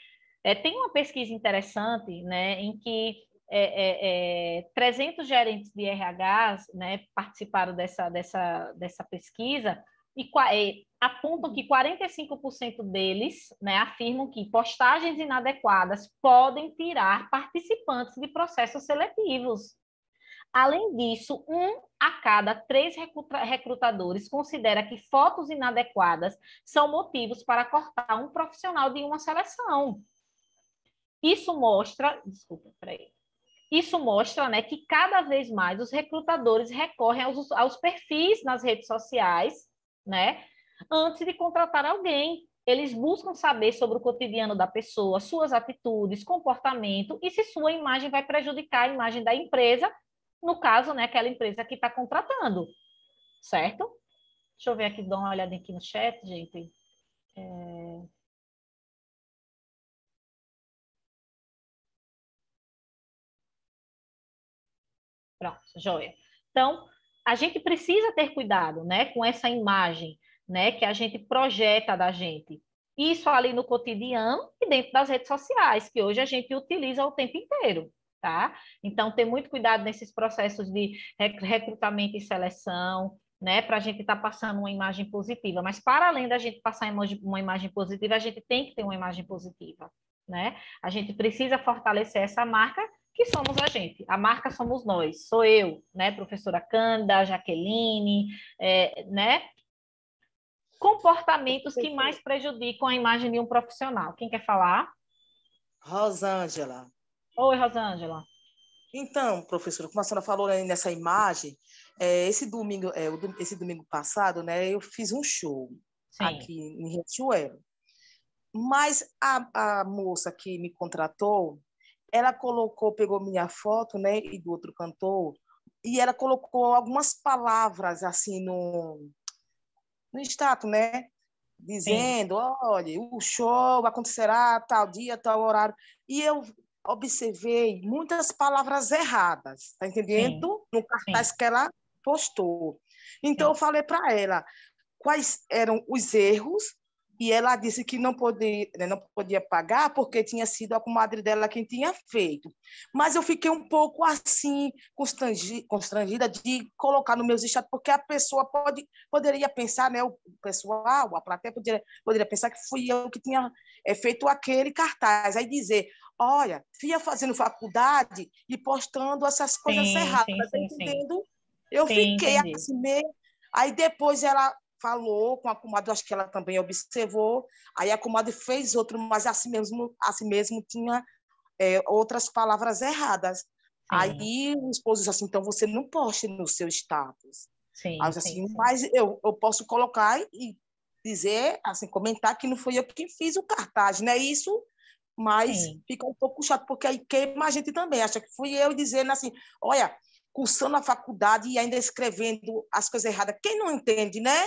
Tem uma pesquisa interessante, né, em que 300 gerentes de RHs, né, participaram dessa pesquisa e apontam que 45% deles, né, afirmam que postagens inadequadas podem tirar participantes de processos seletivos. Além disso, 1 a cada 3 recrutadores considera que fotos inadequadas são motivos para cortar um profissional de uma seleção. Isso mostra, né, que cada vez mais os recrutadores recorrem aos perfis nas redes sociais, né, antes de contratar alguém. Eles buscam saber sobre o cotidiano da pessoa, suas atitudes, comportamento e se sua imagem vai prejudicar a imagem da empresa, no caso, né, aquela empresa que está contratando, certo? Deixa eu ver aqui, dar uma olhadinha aqui no chat, gente. Pronto, joia. Então, a gente precisa ter cuidado, né, com essa imagem, né, que a gente projeta da gente. Isso ali no cotidiano e dentro das redes sociais, que hoje a gente utiliza o tempo inteiro, tá? Então, ter muito cuidado nesses processos de recrutamento e seleção, né, para a gente estar passando uma imagem positiva. Mas, para além da gente passar uma imagem positiva, a gente tem que ter uma imagem positiva, né? A gente precisa fortalecer essa marca, que somos a gente. A marca somos nós. Sou eu, né, professora Cândida, Jaqueline, né? Comportamentos que mais prejudicam a imagem de um profissional. Quem quer falar? Rosângela. Oi, Rosângela. Então, professora, como a senhora falou aí nessa imagem, esse domingo passado, né, eu fiz um show aqui em Riachuelo. Mas a moça que me contratou, ela pegou minha foto, né, e do outro cantor, e ela colocou algumas palavras assim no status, né, dizendo, olha, o show acontecerá tal dia, tal horário. E eu observei muitas palavras erradas, tá entendendo? No cartaz que ela postou. Então, eu falei para ela quais eram os erros, e ela disse que não podia pagar porque tinha sido a comadre dela quem tinha feito. Mas eu fiquei um pouco assim, constrangida de colocar no meus status, porque a pessoa poderia pensar, né, o pessoal, a plateia poderia pensar que fui eu que tinha feito aquele cartaz. Aí dizer, olha, filha fazendo faculdade e postando essas coisas erradas, tá entendendo? Eu fiquei assim meio... Aí depois ela falou com a comadre, acho que ela também observou, aí a comadre fez outro, mas assim mesmo tinha outras palavras erradas. Aí o esposo disse assim, então você não poste no seu status. Aí eu disse assim, mas eu posso colocar e dizer, assim, comentar que não fui eu que fiz o cartaz, não é isso? Mas fica um pouco chato, porque aí queima a gente também, acha que fui eu dizendo assim, olha, cursando a faculdade e ainda escrevendo as coisas erradas. Quem não entende, né?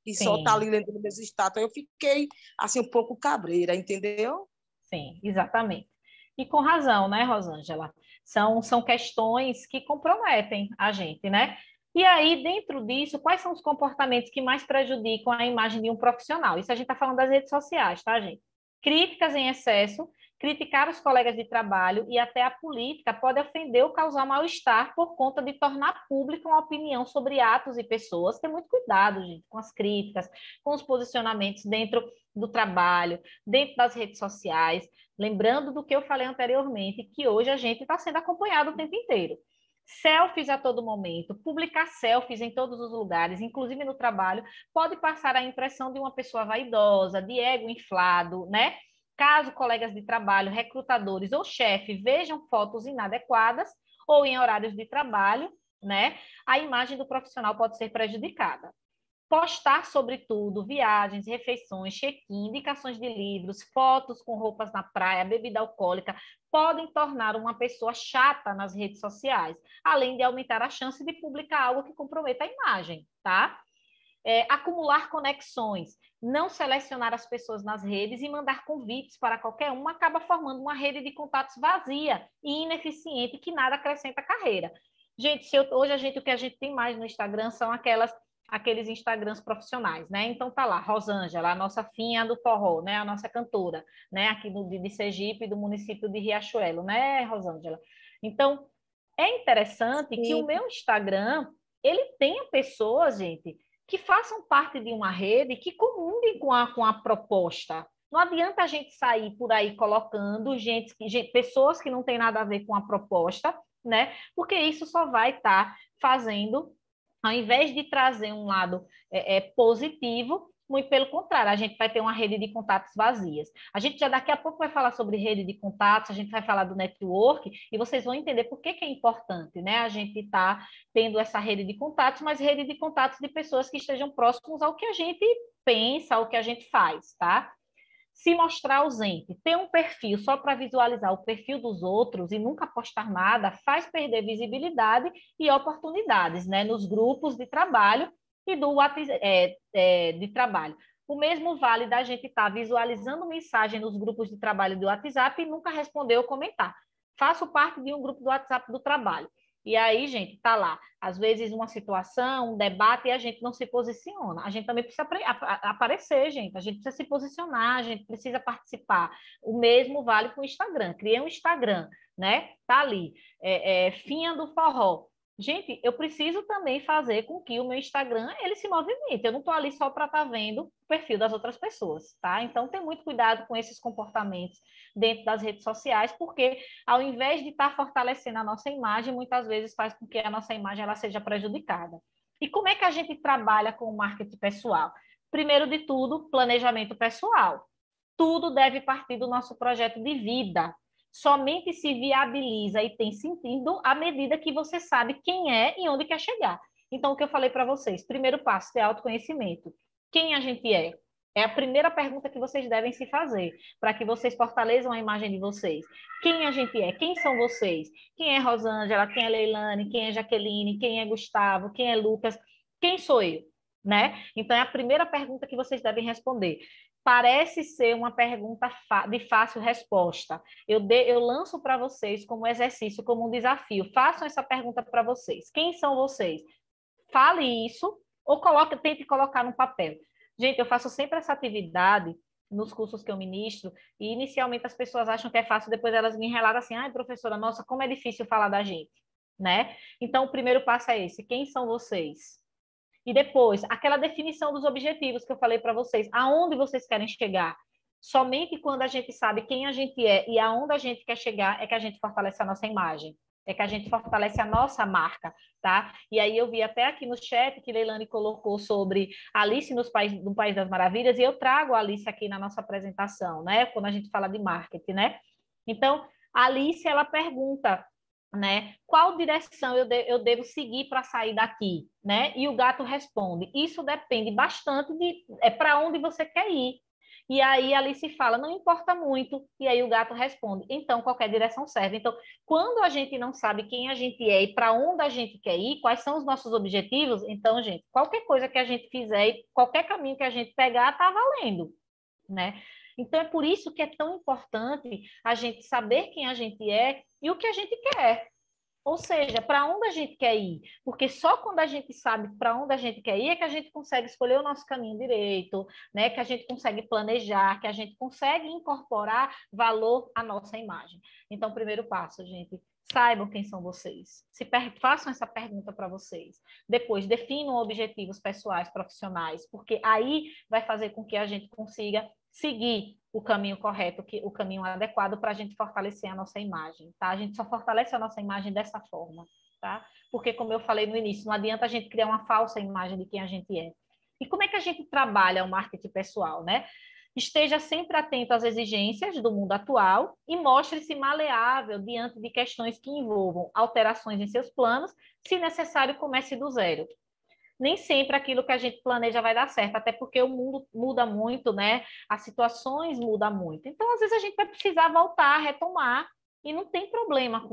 E só está ali lendo meus status. Eu fiquei, assim, um pouco cabreira, entendeu? Sim, exatamente. E com razão, né, Rosângela? São questões que comprometem a gente, né? E aí, dentro disso, quais são os comportamentos que mais prejudicam a imagem de um profissional? Isso a gente está falando das redes sociais, tá, gente? Críticas em excesso, criticar os colegas de trabalho e até a política pode ofender ou causar mal-estar por conta de tornar pública uma opinião sobre atos e pessoas. Tem muito cuidado, gente, com as críticas, com os posicionamentos dentro do trabalho, dentro das redes sociais. Lembrando do que eu falei anteriormente, que hoje a gente está sendo acompanhado o tempo inteiro. Selfies a todo momento, publicar selfies em todos os lugares, inclusive no trabalho, pode passar a impressão de uma pessoa vaidosa, de ego inflado, né? Caso colegas de trabalho, recrutadores ou chefe vejam fotos inadequadas ou em horários de trabalho, né, a imagem do profissional pode ser prejudicada. Postar, sobretudo, viagens, refeições, check-in, indicações de livros, fotos com roupas na praia, bebida alcoólica, podem tornar uma pessoa chata nas redes sociais, além de aumentar a chance de publicar algo que comprometa a imagem, tá? Acumular conexões, não selecionar as pessoas nas redes e mandar convites para qualquer um acaba formando uma rede de contatos vazia e ineficiente que nada acrescenta à carreira. Gente, hoje o que a gente tem mais no Instagram são aqueles Instagrams profissionais, né? Então tá lá, Rosângela, a nossa finha do forró, né? A nossa cantora, né? Aqui de Sergipe, do município de Riachuelo, né, Rosângela? Então, é interessante que o meu Instagram, ele tenha pessoas, gente, que façam parte de uma rede que comunguem com a proposta. Não adianta a gente sair por aí colocando pessoas que não têm nada a ver com a proposta, né? Porque isso só vai estar fazendo, ao invés de trazer um lado positivo, muito pelo contrário, a gente vai ter uma rede de contatos vazias. A gente já daqui a pouco vai falar sobre rede de contatos, a gente vai falar do network, e vocês vão entender por que é importante, né? A gente está tendo essa rede de contatos, mas rede de contatos de pessoas que estejam próximos ao que a gente pensa, ao que a gente faz, tá? Se mostrar ausente, ter um perfil só para visualizar o perfil dos outros e nunca postar nada, faz perder visibilidade e oportunidades, né? Nos grupos de trabalho e do de trabalho. O mesmo vale da gente estar visualizando mensagem nos grupos de trabalho do WhatsApp e nunca responder ou comentar. Faço parte de um grupo do WhatsApp do trabalho. E aí, gente, tá lá. Às vezes uma situação, um debate, e a gente não se posiciona. A gente também precisa aparecer, gente. A gente precisa se posicionar, a gente precisa participar. O mesmo vale para o Instagram. Criei um Instagram, né? Tá ali. Finha do Forró. Gente, eu preciso também fazer com que o meu Instagram ele se movimente. Eu não estou ali só para estar vendo o perfil das outras pessoas, tá? Então, tem muito cuidado com esses comportamentos dentro das redes sociais, porque ao invés de estar fortalecendo a nossa imagem, muitas vezes faz com que a nossa imagem ela seja prejudicada. E como é que a gente trabalha com o marketing pessoal? Primeiro de tudo, planejamento pessoal. Tudo deve partir do nosso projeto de vida. Somente se viabiliza e tem sentido à medida que você sabe quem é e onde quer chegar. Então, o que eu falei para vocês, primeiro passo, ter autoconhecimento. Quem a gente é? É a primeira pergunta que vocês devem se fazer, para que vocês fortaleçam a imagem de vocês. Quem a gente é? Quem são vocês? Quem é Rosângela? Quem é Leilane? Quem é Jaqueline? Quem é Gustavo? Quem é Lucas? Quem sou eu? Né? Então, é a primeira pergunta que vocês devem responder. Parece ser uma pergunta de fácil resposta. Eu lanço para vocês como exercício, como um desafio. Façam essa pergunta para vocês. Quem são vocês? Fale isso ou tente colocar no papel. Gente, eu faço sempre essa atividade nos cursos que eu ministro e inicialmente as pessoas acham que é fácil, depois elas me relatam assim, ai, professora, nossa, como é difícil falar da gente, né? Então, o primeiro passo é esse. Quem são vocês? E depois, aquela definição dos objetivos que eu falei para vocês, aonde vocês querem chegar. Somente quando a gente sabe quem a gente é e aonde a gente quer chegar é que a gente fortalece a nossa imagem, é que a gente fortalece a nossa marca, tá? E aí eu vi até aqui no chat que Leilane colocou sobre Alice no País das Maravilhas, e eu trago a Alice aqui na nossa apresentação, né? Quando a gente fala de marketing, né? Então, a Alice, ela pergunta, né? Qual direção eu devo seguir para sair daqui, né? E o gato responde: isso depende bastante para onde você quer ir. E aí a Alice fala: não importa muito. E aí o gato responde: então qualquer direção serve. Então, quando a gente não sabe quem a gente é e para onde a gente quer ir, quais são os nossos objetivos, então, gente, qualquer coisa que a gente fizer, qualquer caminho que a gente pegar, tá valendo, né? Então, é por isso que é tão importante a gente saber quem a gente é e o que a gente quer. Ou seja, para onde a gente quer ir. Porque só quando a gente sabe para onde a gente quer ir é que a gente consegue escolher o nosso caminho direito, né? Que a gente consegue planejar, que a gente consegue incorporar valor à nossa imagem. Então, primeiro passo, gente, saibam quem são vocês. Façam essa pergunta para vocês. Depois, definam objetivos pessoais, profissionais, porque aí vai fazer com que a gente consiga seguir o caminho correto, o caminho adequado para a gente fortalecer a nossa imagem, tá? A gente só fortalece a nossa imagem dessa forma, tá? Porque, como eu falei no início, não adianta a gente criar uma falsa imagem de quem a gente é. E como é que a gente trabalha o marketing pessoal, né? Esteja sempre atento às exigências do mundo atual e mostre-se maleável diante de questões que envolvam alterações em seus planos. Se necessário, comece do zero. Nem sempre aquilo que a gente planeja vai dar certo, até porque o mundo muda muito, né? As situações mudam muito. Então, às vezes, a gente vai precisar voltar, retomar, e não tem problema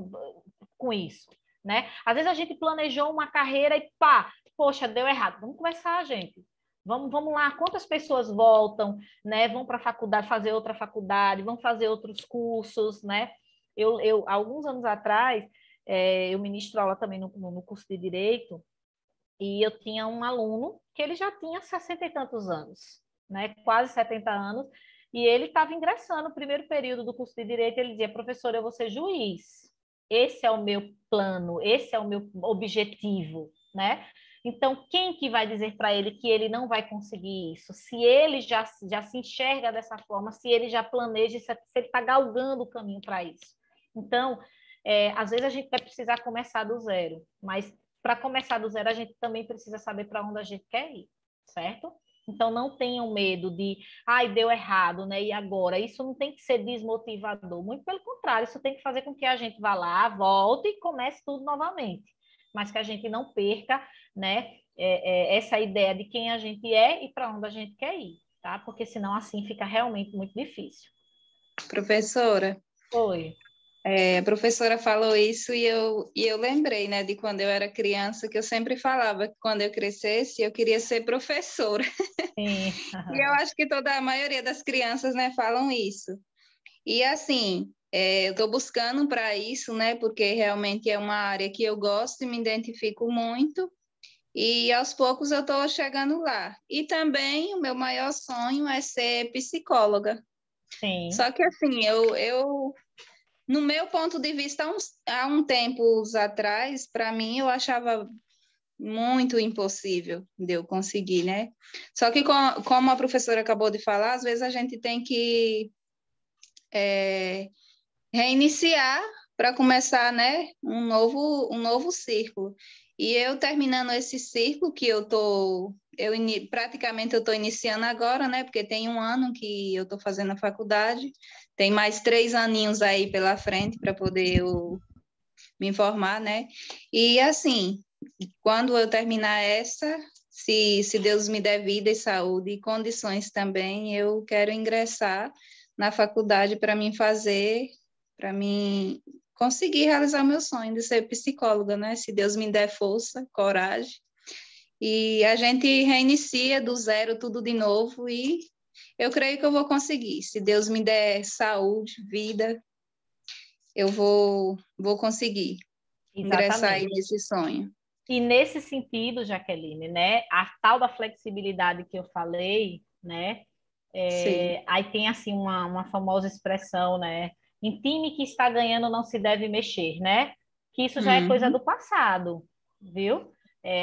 com isso, né? Às vezes a gente planejou uma carreira e pá, poxa, deu errado. Vamos começar, gente. Vamos lá, quantas pessoas voltam, né? Vão para a faculdade, fazer outra faculdade, vão fazer outros cursos, né? Alguns anos atrás, eu ministro aula também no curso de Direito, e eu tinha um aluno que ele já tinha 60 e tantos anos, né? Quase 70 anos, e ele estava ingressando no primeiro período do curso de Direito, ele dizia: professor, eu vou ser juiz, esse é o meu plano, esse é o meu objetivo, né? Então, quem que vai dizer para ele que ele não vai conseguir isso? Se ele já se enxerga dessa forma, se ele já planeja, se ele está galgando o caminho para isso. Então, às vezes a gente vai precisar começar do zero, mas para começar do zero a gente também precisa saber para onde a gente quer ir, certo? Então não tenham medo de, ai, deu errado, né? E agora? Isso não tem que ser desmotivador, muito pelo contrário, isso tem que fazer com que a gente vá lá, volte e comece tudo novamente, mas que a gente não perca, né, essa ideia de quem a gente é e para onde a gente quer ir, tá? Porque senão assim fica realmente muito difícil. Professora, Oi. a professora falou isso e eu lembrei, né, de quando eu era criança, que eu sempre falava que quando eu crescesse eu queria ser professora. Sim. E eu acho que toda a maioria das crianças, né, falam isso. E assim, eu estou buscando para isso, né, porque realmente é uma área que eu gosto e me identifico muito. E aos poucos eu estou chegando lá. E também o meu maior sonho é ser psicóloga. Sim. Só que assim, eu no meu ponto de vista, há um tempo atrás, para mim, eu achava muito impossível de eu conseguir, né? Só que, como a professora acabou de falar, às vezes a gente tem que reiniciar para começar, né, um novo círculo. E eu terminando esse círculo que praticamente eu estou iniciando agora, né, porque tem 1 ano que eu estou fazendo a faculdade, tem mais 3 aninhos aí pela frente para poder eu me formar, né, e assim, quando eu terminar essa, se Deus me der vida e saúde e condições também, eu quero ingressar na faculdade para mim conseguir realizar o meu sonho de ser psicóloga, né? Se Deus me der força, coragem. E a gente reinicia do zero tudo de novo e eu creio que eu vou conseguir. Se Deus me der saúde, vida, eu vou conseguir ingressar aí nesse sonho. E nesse sentido, Jaqueline, né, a tal da flexibilidade que eu falei, né, aí tem assim uma famosa expressão, né, em time que está ganhando não se deve mexer, né, que isso já é coisa do passado, viu?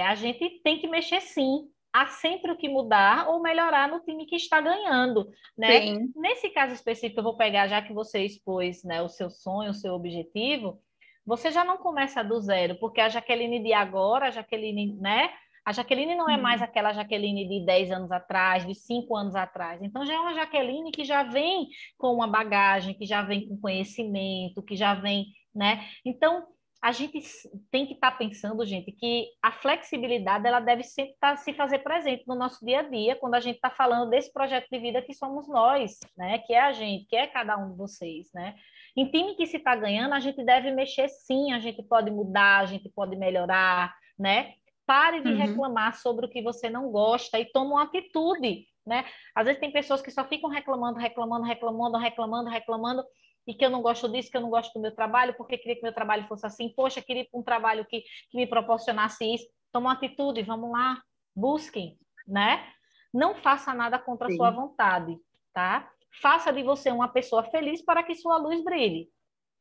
A gente tem que mexer sim, há sempre o que mudar ou melhorar no time que está ganhando, né? Sim. Nesse caso específico, eu vou pegar, já que você expôs, né, o seu sonho, o seu objetivo, você já não começa do zero, porque a Jaqueline de agora, a Jaqueline, né? A Jaqueline não é mais aquela Jaqueline de 10 anos atrás, de 5 anos atrás. Então, já é uma Jaqueline que já vem com uma bagagem, que já vem com conhecimento, que já vem, né? Então, a gente tem que estar pensando, gente, que a flexibilidade, ela deve sempre se fazer presente no nosso dia a dia, quando a gente está falando desse projeto de vida que somos nós, né? Que é a gente, que é cada um de vocês, né? Em time que se está ganhando, a gente deve mexer sim, a gente pode mudar, a gente pode melhorar, né? Pare de reclamar sobre o que você não gosta e tome uma atitude, né? Às vezes tem pessoas que só ficam reclamando, e que eu não gosto disso, que eu não gosto do meu trabalho, porque queria que meu trabalho fosse assim, poxa, queria um trabalho que me proporcionasse isso. Tome uma atitude, vamos lá, busquem, né? Não faça nada contra a sua vontade, tá? Faça de você uma pessoa feliz para que sua luz brilhe,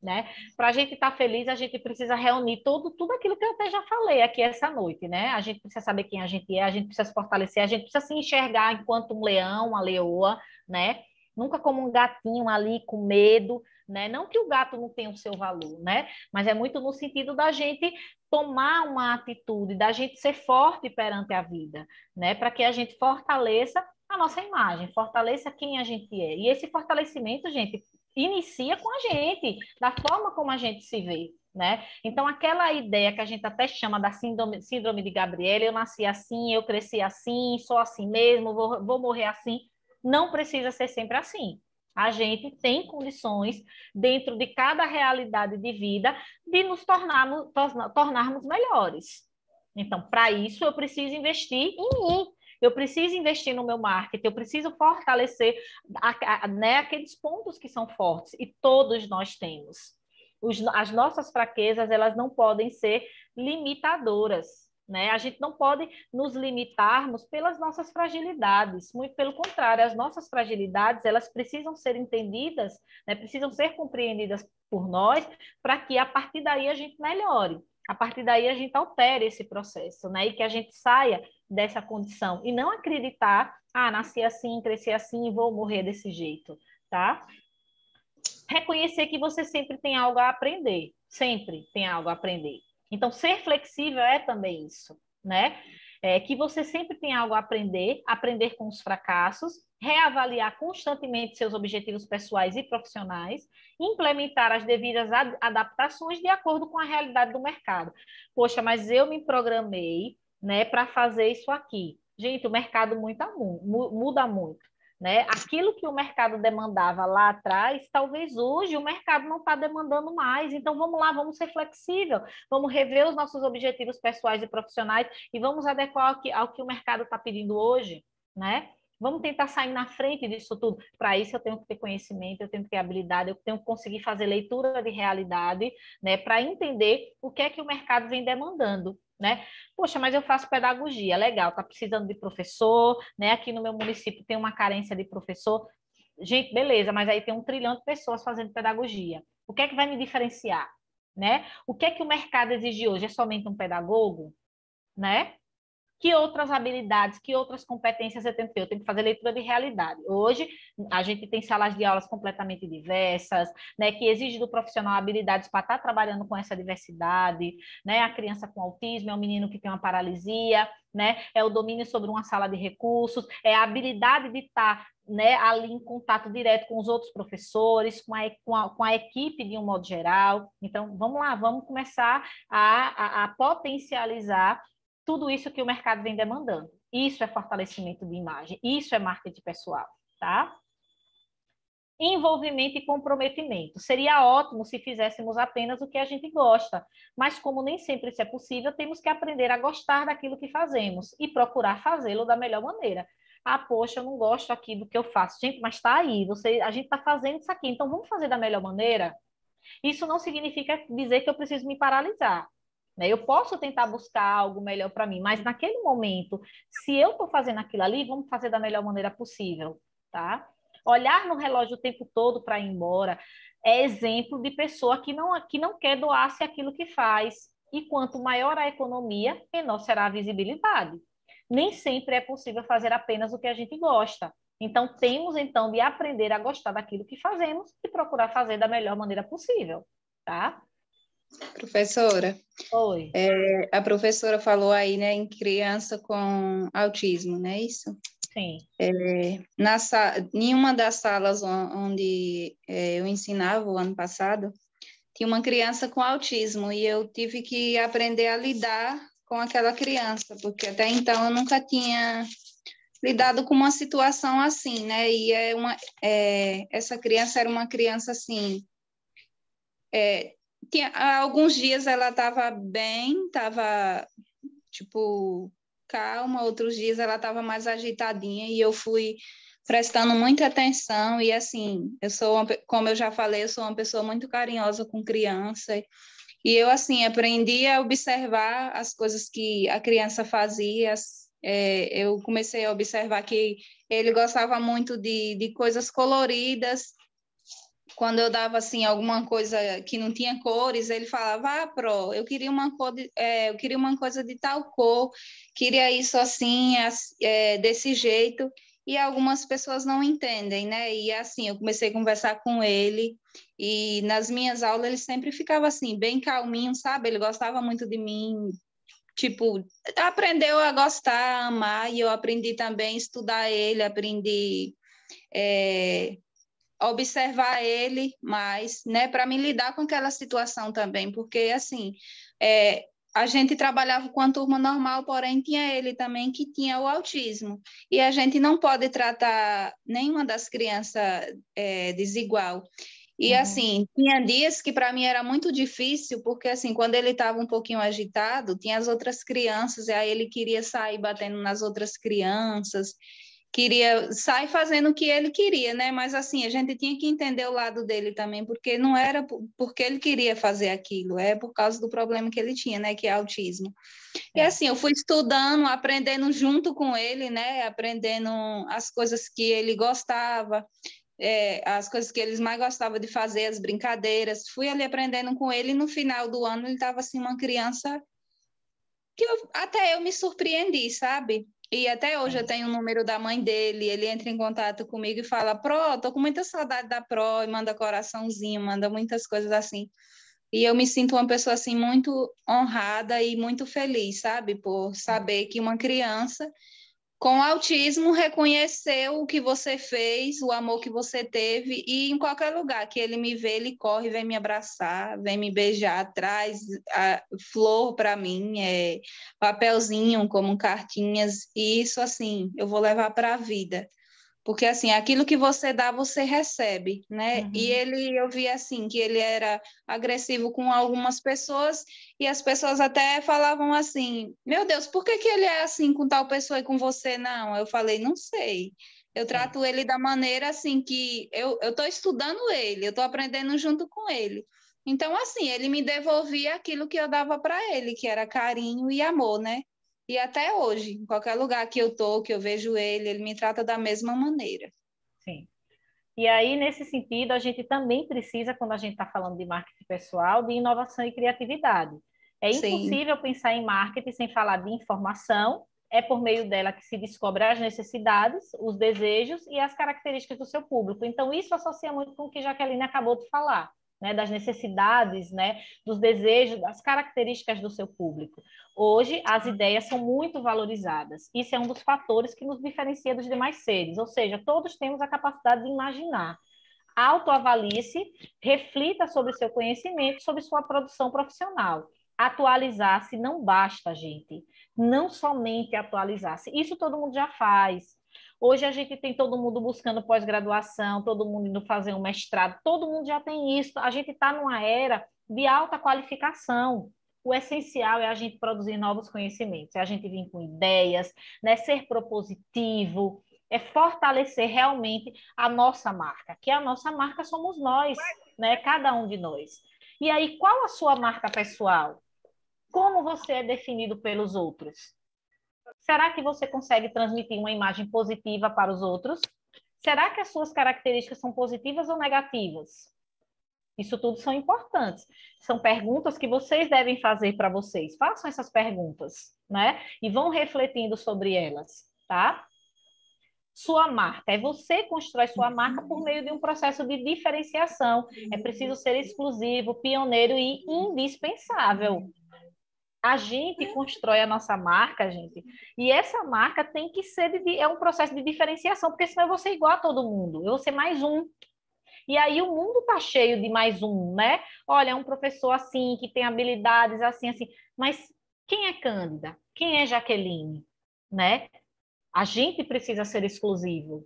né? Para a gente estar feliz, a gente precisa reunir tudo aquilo que eu até já falei aqui essa noite, né? A gente precisa saber quem a gente precisa se fortalecer, a gente precisa se enxergar enquanto um leão, uma leoa, né? Nunca como um gatinho ali com medo, né? Não que o gato não tenha o seu valor, né? Mas é muito no sentido da gente tomar uma atitude, da gente ser forte perante a vida, né? Para que a gente fortaleça a nossa imagem, fortaleça quem a gente é. E esse fortalecimento, gente, inicia com a gente, da forma como a gente se vê, né? Então, aquela ideia que a gente até chama da síndrome de Gabriela, eu nasci assim, eu cresci assim, sou assim mesmo, vou morrer assim, não precisa ser sempre assim. A gente tem condições, dentro de cada realidade de vida, de nos tornarmos melhores. Então, para isso, eu preciso investir em mim. Eu preciso investir no meu marketing, eu preciso fortalecer né, aqueles pontos que são fortes, e todos nós temos. As nossas fraquezas, elas não podem ser limitadoras, né? A gente não pode nos limitarmos pelas nossas fragilidades, muito pelo contrário, as nossas fragilidades, elas precisam ser entendidas, né? Precisam ser compreendidas por nós, para que a partir daí a gente melhore. A partir daí a gente altere esse processo, né? E que a gente saia dessa condição. E não acreditar, nasci assim, cresci assim, vou morrer desse jeito, tá? Reconhecer que você sempre tem algo a aprender, Sempre tem algo a aprender. Então, ser flexível é também isso, né? Que você sempre tem algo a aprender, aprender com os fracassos, reavaliar constantemente seus objetivos pessoais e profissionais, implementar as devidas adaptações de acordo com a realidade do mercado. Poxa, mas eu me programei, né, para fazer isso aqui. Gente, o mercado muda muito. Né? Aquilo que o mercado demandava lá atrás, talvez hoje o mercado não está demandando mais. Então, vamos lá, vamos ser flexível, vamos rever os nossos objetivos pessoais e profissionais e vamos adequar ao que o mercado está pedindo hoje, né? Vamos tentar sair na frente disso tudo. Para isso, eu tenho que ter conhecimento, eu tenho que ter habilidade, eu tenho que conseguir fazer leitura de realidade, né? Para entender o que é que o mercado vem demandando. Né? Poxa, mas eu faço pedagogia, legal, tá precisando de professor, né? Aqui no meu município tem uma carência de professor. Gente, beleza, mas aí tem 1 trilhão de pessoas fazendo pedagogia. O que é que vai me diferenciar, né? O que é que o mercado exige hoje? É somente um pedagogo, né? Que outras habilidades, que outras competências eu tenho que ter? Eu tenho que fazer leitura de realidade. Hoje, a gente tem salas de aulas completamente diversas, né, que exige do profissional habilidades para estar trabalhando com essa diversidade, né, a criança com autismo, é um menino que tem uma paralisia, né, é o domínio sobre uma sala de recursos, é a habilidade de estar, né, ali em contato direto com os outros professores, com a equipe de um modo geral. Então, vamos lá, vamos começar a potencializar tudo isso que o mercado vem demandando. Isso é fortalecimento de imagem, isso é marketing pessoal, tá? Envolvimento e comprometimento. Seria ótimo se fizéssemos apenas o que a gente gosta, mas como nem sempre isso é possível, temos que aprender a gostar daquilo que fazemos e procurar fazê-lo da melhor maneira. Ah, poxa, eu não gosto aqui do que eu faço. Gente, mas está aí, a gente está fazendo isso aqui, então vamos fazer da melhor maneira? Isso não significa dizer que eu preciso me paralisar. Eu posso tentar buscar algo melhor para mim, mas naquele momento, se eu estou fazendo aquilo ali, vamos fazer da melhor maneira possível, tá? Olhar no relógio o tempo todo para ir embora é exemplo de pessoa que não quer doar-se aquilo que faz. E quanto maior a economia, menor será a visibilidade. Nem sempre é possível fazer apenas o que a gente gosta. Então, temos então de aprender a gostar daquilo que fazemos e procurar fazer da melhor maneira possível, tá? Professora, Oi. A professora falou aí, né, em criança com autismo, não é isso? Sim. Em uma das salas onde eu ensinava o ano passado, tinha uma criança com autismo e eu tive que aprender a lidar com aquela criança, porque até então eu nunca tinha lidado com uma situação assim, né? E essa criança era uma criança assim... há alguns dias ela estava bem, estava, tipo, calma, outros dias ela estava mais agitadinha e eu fui prestando muita atenção e, assim, como eu já falei, eu sou uma pessoa muito carinhosa com criança e eu, assim, aprendi a observar as coisas que a criança fazia. Eu comecei a observar que ele gostava muito de coisas coloridas. Quando eu dava assim alguma coisa que não tinha cores, ele falava: Pro, eu queria uma coisa de tal cor, queria isso assim, desse jeito. E algumas pessoas não entendem, né? E assim, eu comecei a conversar com ele e nas minhas aulas ele sempre ficava assim, bem calminho, sabe? Ele gostava muito de mim, tipo, aprendeu a gostar, a amar, e eu aprendi também a estudar ele, aprendi observar ele mais, né, para me lidar com aquela situação também, porque, assim, a gente trabalhava com a turma normal, porém tinha ele também que tinha o autismo, e a gente não pode tratar nenhuma das crianças desigual. E, assim, tinha dias que para mim era muito difícil, porque, assim, quando ele estava um pouquinho agitado, tinha as outras crianças, e aí ele queria sair batendo nas outras crianças, queria sair fazendo o que ele queria, né? Mas, assim, a gente tinha que entender o lado dele também, porque não era porque ele queria fazer aquilo, é por causa do problema que ele tinha, né? Que é autismo. E, assim, eu fui estudando, aprendendo junto com ele, né? Aprendendo as coisas que ele gostava, as coisas que eles mais gostavam de fazer, as brincadeiras. Fui ali aprendendo com ele e no final do ano ele estava, assim, uma criança que até eu me surpreendi, sabe? E até hoje eu tenho o número da mãe dele, ele entra em contato comigo e fala: Pro, tô com muita saudade da Pro, e manda coraçãozinho, manda muitas coisas assim. E eu me sinto uma pessoa assim muito honrada e muito feliz, sabe? Por saber que uma criança com autismo reconheceu o que você fez, o amor que você teve, e em qualquer lugar que ele me vê, ele corre, vem me abraçar, vem me beijar, traz a flor para mim, papelzinho como cartinhas, e isso assim, eu vou levar para a vida. Porque, assim, aquilo que você dá, você recebe, né? E eu vi, assim, que ele era agressivo com algumas pessoas e as pessoas até falavam assim, meu Deus, por que que ele é assim com tal pessoa e com você não? Eu falei, não sei. Eu trato ele da maneira, assim, que eu estou estudando ele, eu estou aprendendo junto com ele. Então, assim, ele me devolvia aquilo que eu dava para ele, que era carinho e amor, né? E até hoje, em qualquer lugar que eu tô, que eu vejo ele, ele me trata da mesma maneira. Sim. E aí, nesse sentido, a gente também precisa, quando a gente está falando de marketing pessoal, de inovação e criatividade. É impossível pensar em marketing sem falar de informação, é por meio dela que se descobre as necessidades, os desejos e as características do seu público. Então, isso associa muito com o que Jaqueline acabou de falar, né, das necessidades, né, dos desejos, das características do seu público. Hoje, as ideias são muito valorizadas. Isso é um dos fatores que nos diferencia dos demais seres, ou seja, todos temos a capacidade de imaginar. Autoavalie-se, reflita sobre o seu conhecimento, sobre sua produção profissional. Atualizar-se não basta, gente. Não somente atualizar-se. Isso todo mundo já faz. Hoje a gente tem todo mundo buscando pós-graduação, todo mundo indo fazer um mestrado, todo mundo já tem isso. A gente está numa era de alta qualificação. O essencial é a gente produzir novos conhecimentos, é a gente vir com ideias, né, ser propositivo, é fortalecer realmente a nossa marca, que a nossa marca somos nós, né, cada um de nós. E aí, qual a sua marca pessoal? Como você é definido pelos outros? Será que você consegue transmitir uma imagem positiva para os outros? Será que as suas características são positivas ou negativas? Isso tudo são importantes. São perguntas que vocês devem fazer para vocês. Façam essas perguntas, né? E vão refletindo sobre elas, tá? Sua marca. É você que constrói sua marca por meio de um processo de diferenciação. É preciso ser exclusivo, pioneiro e indispensável. A gente constrói a nossa marca, gente, e essa marca tem que ser é um processo de diferenciação, porque senão eu vou ser igual a todo mundo, eu vou ser mais um. E aí o mundo tá cheio de mais um, né? Olha, é um professor assim, que tem habilidades assim, assim. Mas quem é Cândida? Quem é Jaqueline? Né? A gente precisa ser exclusivo.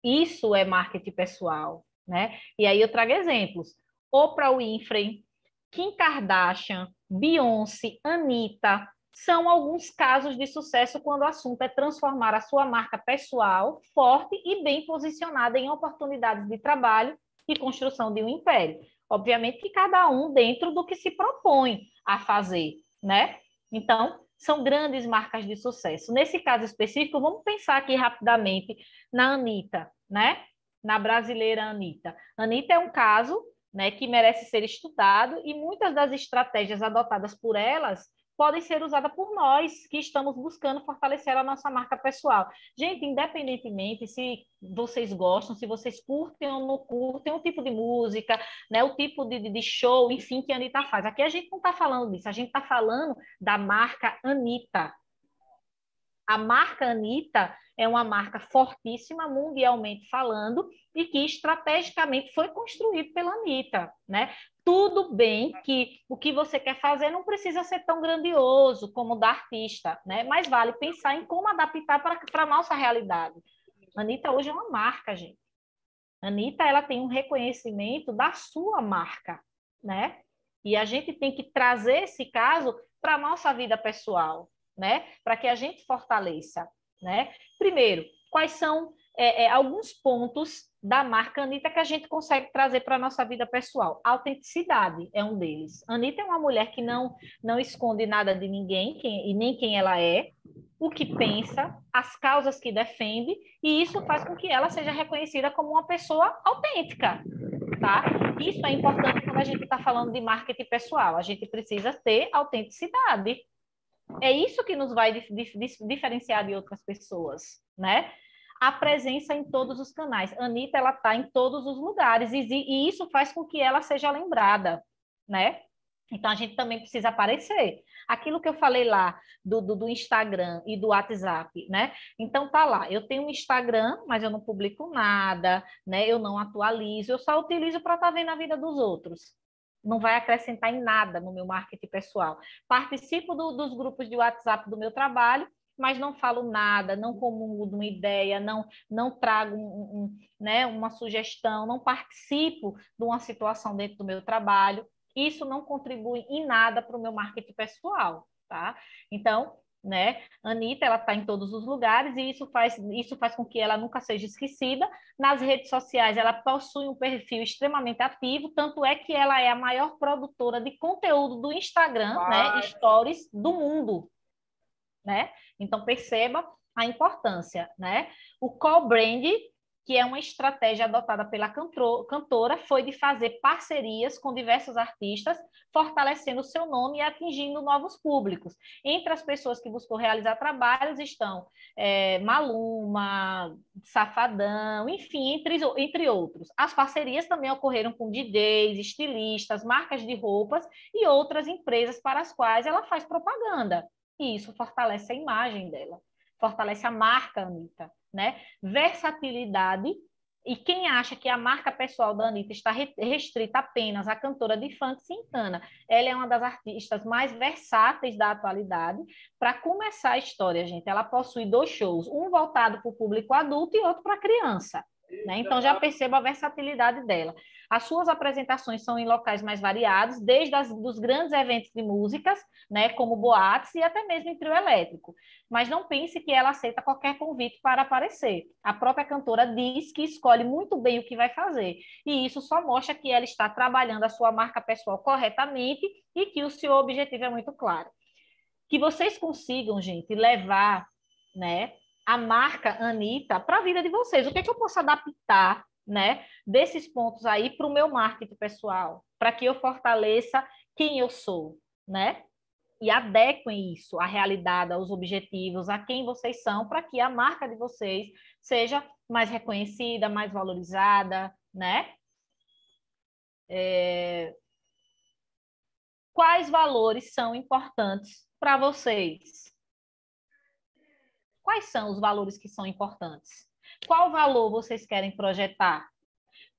Isso é marketing pessoal, né? E aí eu trago exemplos. Oprah Winfrey, Kim Kardashian, Beyoncé, Anitta, são alguns casos de sucesso quando o assunto é transformar a sua marca pessoal forte e bem posicionada em oportunidades de trabalho e construção de um império. Obviamente que cada um dentro do que se propõe a fazer, né? Então, são grandes marcas de sucesso. Nesse caso específico, vamos pensar aqui rapidamente na Anitta, né? Na brasileira Anitta. Anitta é um caso, né, que merece ser estudado e muitas das estratégias adotadas por elas podem ser usadas por nós que estamos buscando fortalecer a nossa marca pessoal. Gente, independentemente se vocês gostam, se vocês curtem ou não curtem o tipo de música, né, o tipo de show, enfim, que a Anitta faz. Aqui a gente não está falando disso, a gente está falando da marca Anitta. A marca Anitta é uma marca fortíssima, mundialmente falando, e que estrategicamente foi construído pela Anitta, né? Tudo bem que o que você quer fazer não precisa ser tão grandioso como o da artista, né? Mas vale pensar em como adaptar para a nossa realidade. A Anitta hoje é uma marca, gente. A Anitta, ela tem um reconhecimento da sua marca, né? E a gente tem que trazer esse caso para a nossa vida pessoal, né? Para que a gente fortaleça, né? Primeiro, quais são alguns pontos da marca Anitta que a gente consegue trazer para a nossa vida pessoal? A autenticidade é um deles. A Anitta é uma mulher que não esconde nada de ninguém, e nem quem ela é, o que pensa, as causas que defende, e isso faz com que ela seja reconhecida como uma pessoa autêntica, tá? Isso é importante quando a gente está falando de marketing pessoal. A gente precisa ter autenticidade. É isso que nos vai diferenciar de outras pessoas, né? A presença em todos os canais. A Anitta, ela está em todos os lugares, e isso faz com que ela seja lembrada, né? Então, a gente também precisa aparecer. Aquilo que eu falei lá do Instagram e do WhatsApp, né? Então, tá lá. Eu tenho um Instagram, mas eu não publico nada, né? Eu não atualizo, eu só utilizo para estar vendo a vida dos outros. Não vai acrescentar em nada no meu marketing pessoal. Participo dos grupos de WhatsApp do meu trabalho, mas não falo nada, não comungo de uma ideia, não trago né, uma sugestão, não participo de uma situação dentro do meu trabalho. Isso não contribui em nada para o meu marketing pessoal, tá? Então, né, Anitta, ela está em todos os lugares e isso faz com que ela nunca seja esquecida. Nas redes sociais, ela possui um perfil extremamente ativo, tanto é que ela é a maior produtora de conteúdo do Instagram, né, stories do mundo, né? Então, perceba a importância, né? O co-brand, que é uma estratégia adotada pela cantora, foi de fazer parcerias com diversos artistas, fortalecendo o seu nome e atingindo novos públicos. Entre as pessoas que buscou realizar trabalhos estão Maluma, Safadão, enfim, entre outros. As parcerias também ocorreram com DJs, estilistas, marcas de roupas e outras empresas para as quais ela faz propaganda. E isso fortalece a imagem dela, fortalece a marca Anitta, né? Versatilidade, e quem acha que a marca pessoal da Anitta está restrita apenas à cantora de funk se engana. Ela é uma das artistas mais versáteis da atualidade. Para começar a história, gente, ela possui 2 shows, um voltado para o público adulto e outro para criança. Né? Então, já perceba a versatilidade dela. As suas apresentações são em locais mais variados, desde dos grandes eventos de músicas, né, como boates e até mesmo em trio elétrico. Mas não pense que ela aceita qualquer convite para aparecer. A própria cantora diz que escolhe muito bem o que vai fazer. E isso só mostra que ela está trabalhando a sua marca pessoal corretamente e que o seu objetivo é muito claro. Que vocês consigam, gente, levar, né, a marca Anitta para a vida de vocês. O que é que eu posso adaptar, né, desses pontos aí para o meu marketing pessoal, para que eu fortaleça quem eu sou, né? E adequem isso à realidade, aos objetivos, a quem vocês são, para que a marca de vocês seja mais reconhecida, mais valorizada, né? Quais valores são importantes para vocês? Quais são os valores que são importantes? Qual valor vocês querem projetar?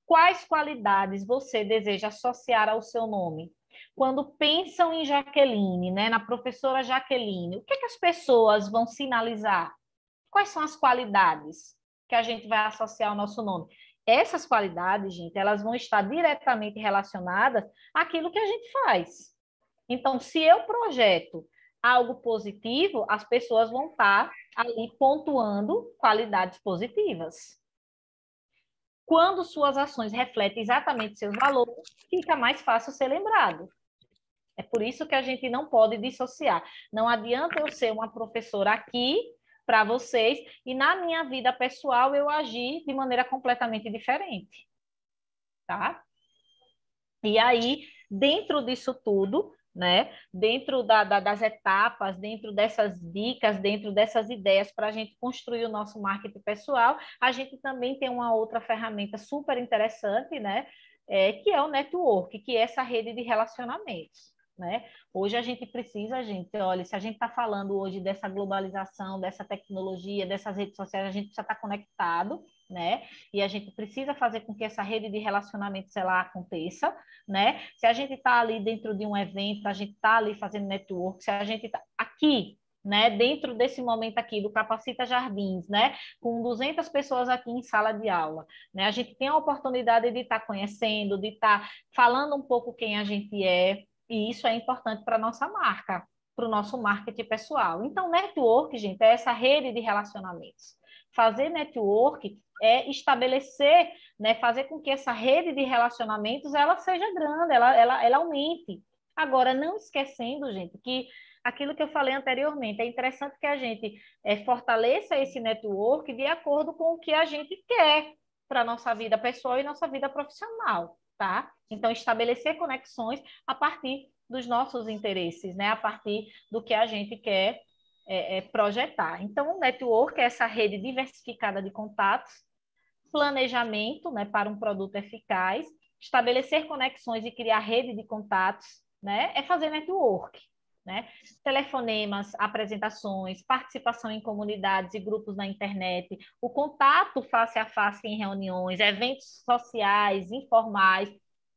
Quais qualidades você deseja associar ao seu nome? Quando pensam em Jaqueline, né, na professora Jaqueline, o que é que as pessoas vão sinalizar? Quais são as qualidades que a gente vai associar ao nosso nome? Essas qualidades, gente, elas vão estar diretamente relacionadas àquilo que a gente faz. Então, se eu projeto algo positivo, as pessoas vão estar ali pontuando qualidades positivas. Quando suas ações refletem exatamente seus valores, fica mais fácil ser lembrado. É por isso que a gente não pode dissociar. Não adianta eu ser uma professora aqui para vocês e na minha vida pessoal eu agir de maneira completamente diferente. Tá? E aí, dentro disso tudo, né? Dentro das etapas, dentro dessas dicas, dentro dessas ideias para a gente construir o nosso marketing pessoal, a gente também tem uma outra ferramenta super interessante, né? Que é o network, que é essa rede de relacionamentos. Né? Hoje a gente precisa, gente, olha, se a gente está falando hoje dessa globalização, dessa tecnologia, dessas redes sociais, a gente precisa estar conectado, né? E a gente precisa fazer com que essa rede de relacionamentos ela aconteça, né? Se a gente está ali dentro de um evento, a gente está ali fazendo network, se a gente está aqui, né, dentro desse momento aqui do Capacita Jardins, né, com 200 pessoas aqui em sala de aula, né, a gente tem a oportunidade de estar conhecendo, de estar falando um pouco quem a gente é, e isso é importante para a nossa marca, para o nosso marketing pessoal. Então, network, gente, é essa rede de relacionamentos. Fazer network é estabelecer, né, fazer com que essa rede de relacionamentos ela seja grande, ela aumente. Agora, não esquecendo, gente, que aquilo que eu falei anteriormente, é interessante que a gente fortaleça esse network de acordo com o que a gente quer para a nossa vida pessoal e nossa vida profissional, tá? Então, estabelecer conexões a partir dos nossos interesses, né? A partir do que a gente quer projetar. Então, o network é essa rede diversificada de contatos, planejamento, né, para um produto eficaz, estabelecer conexões e criar rede de contatos, né? É fazer network, né? Telefonemas, apresentações, participação em comunidades e grupos na internet, o contato face a face em reuniões, eventos sociais, informais,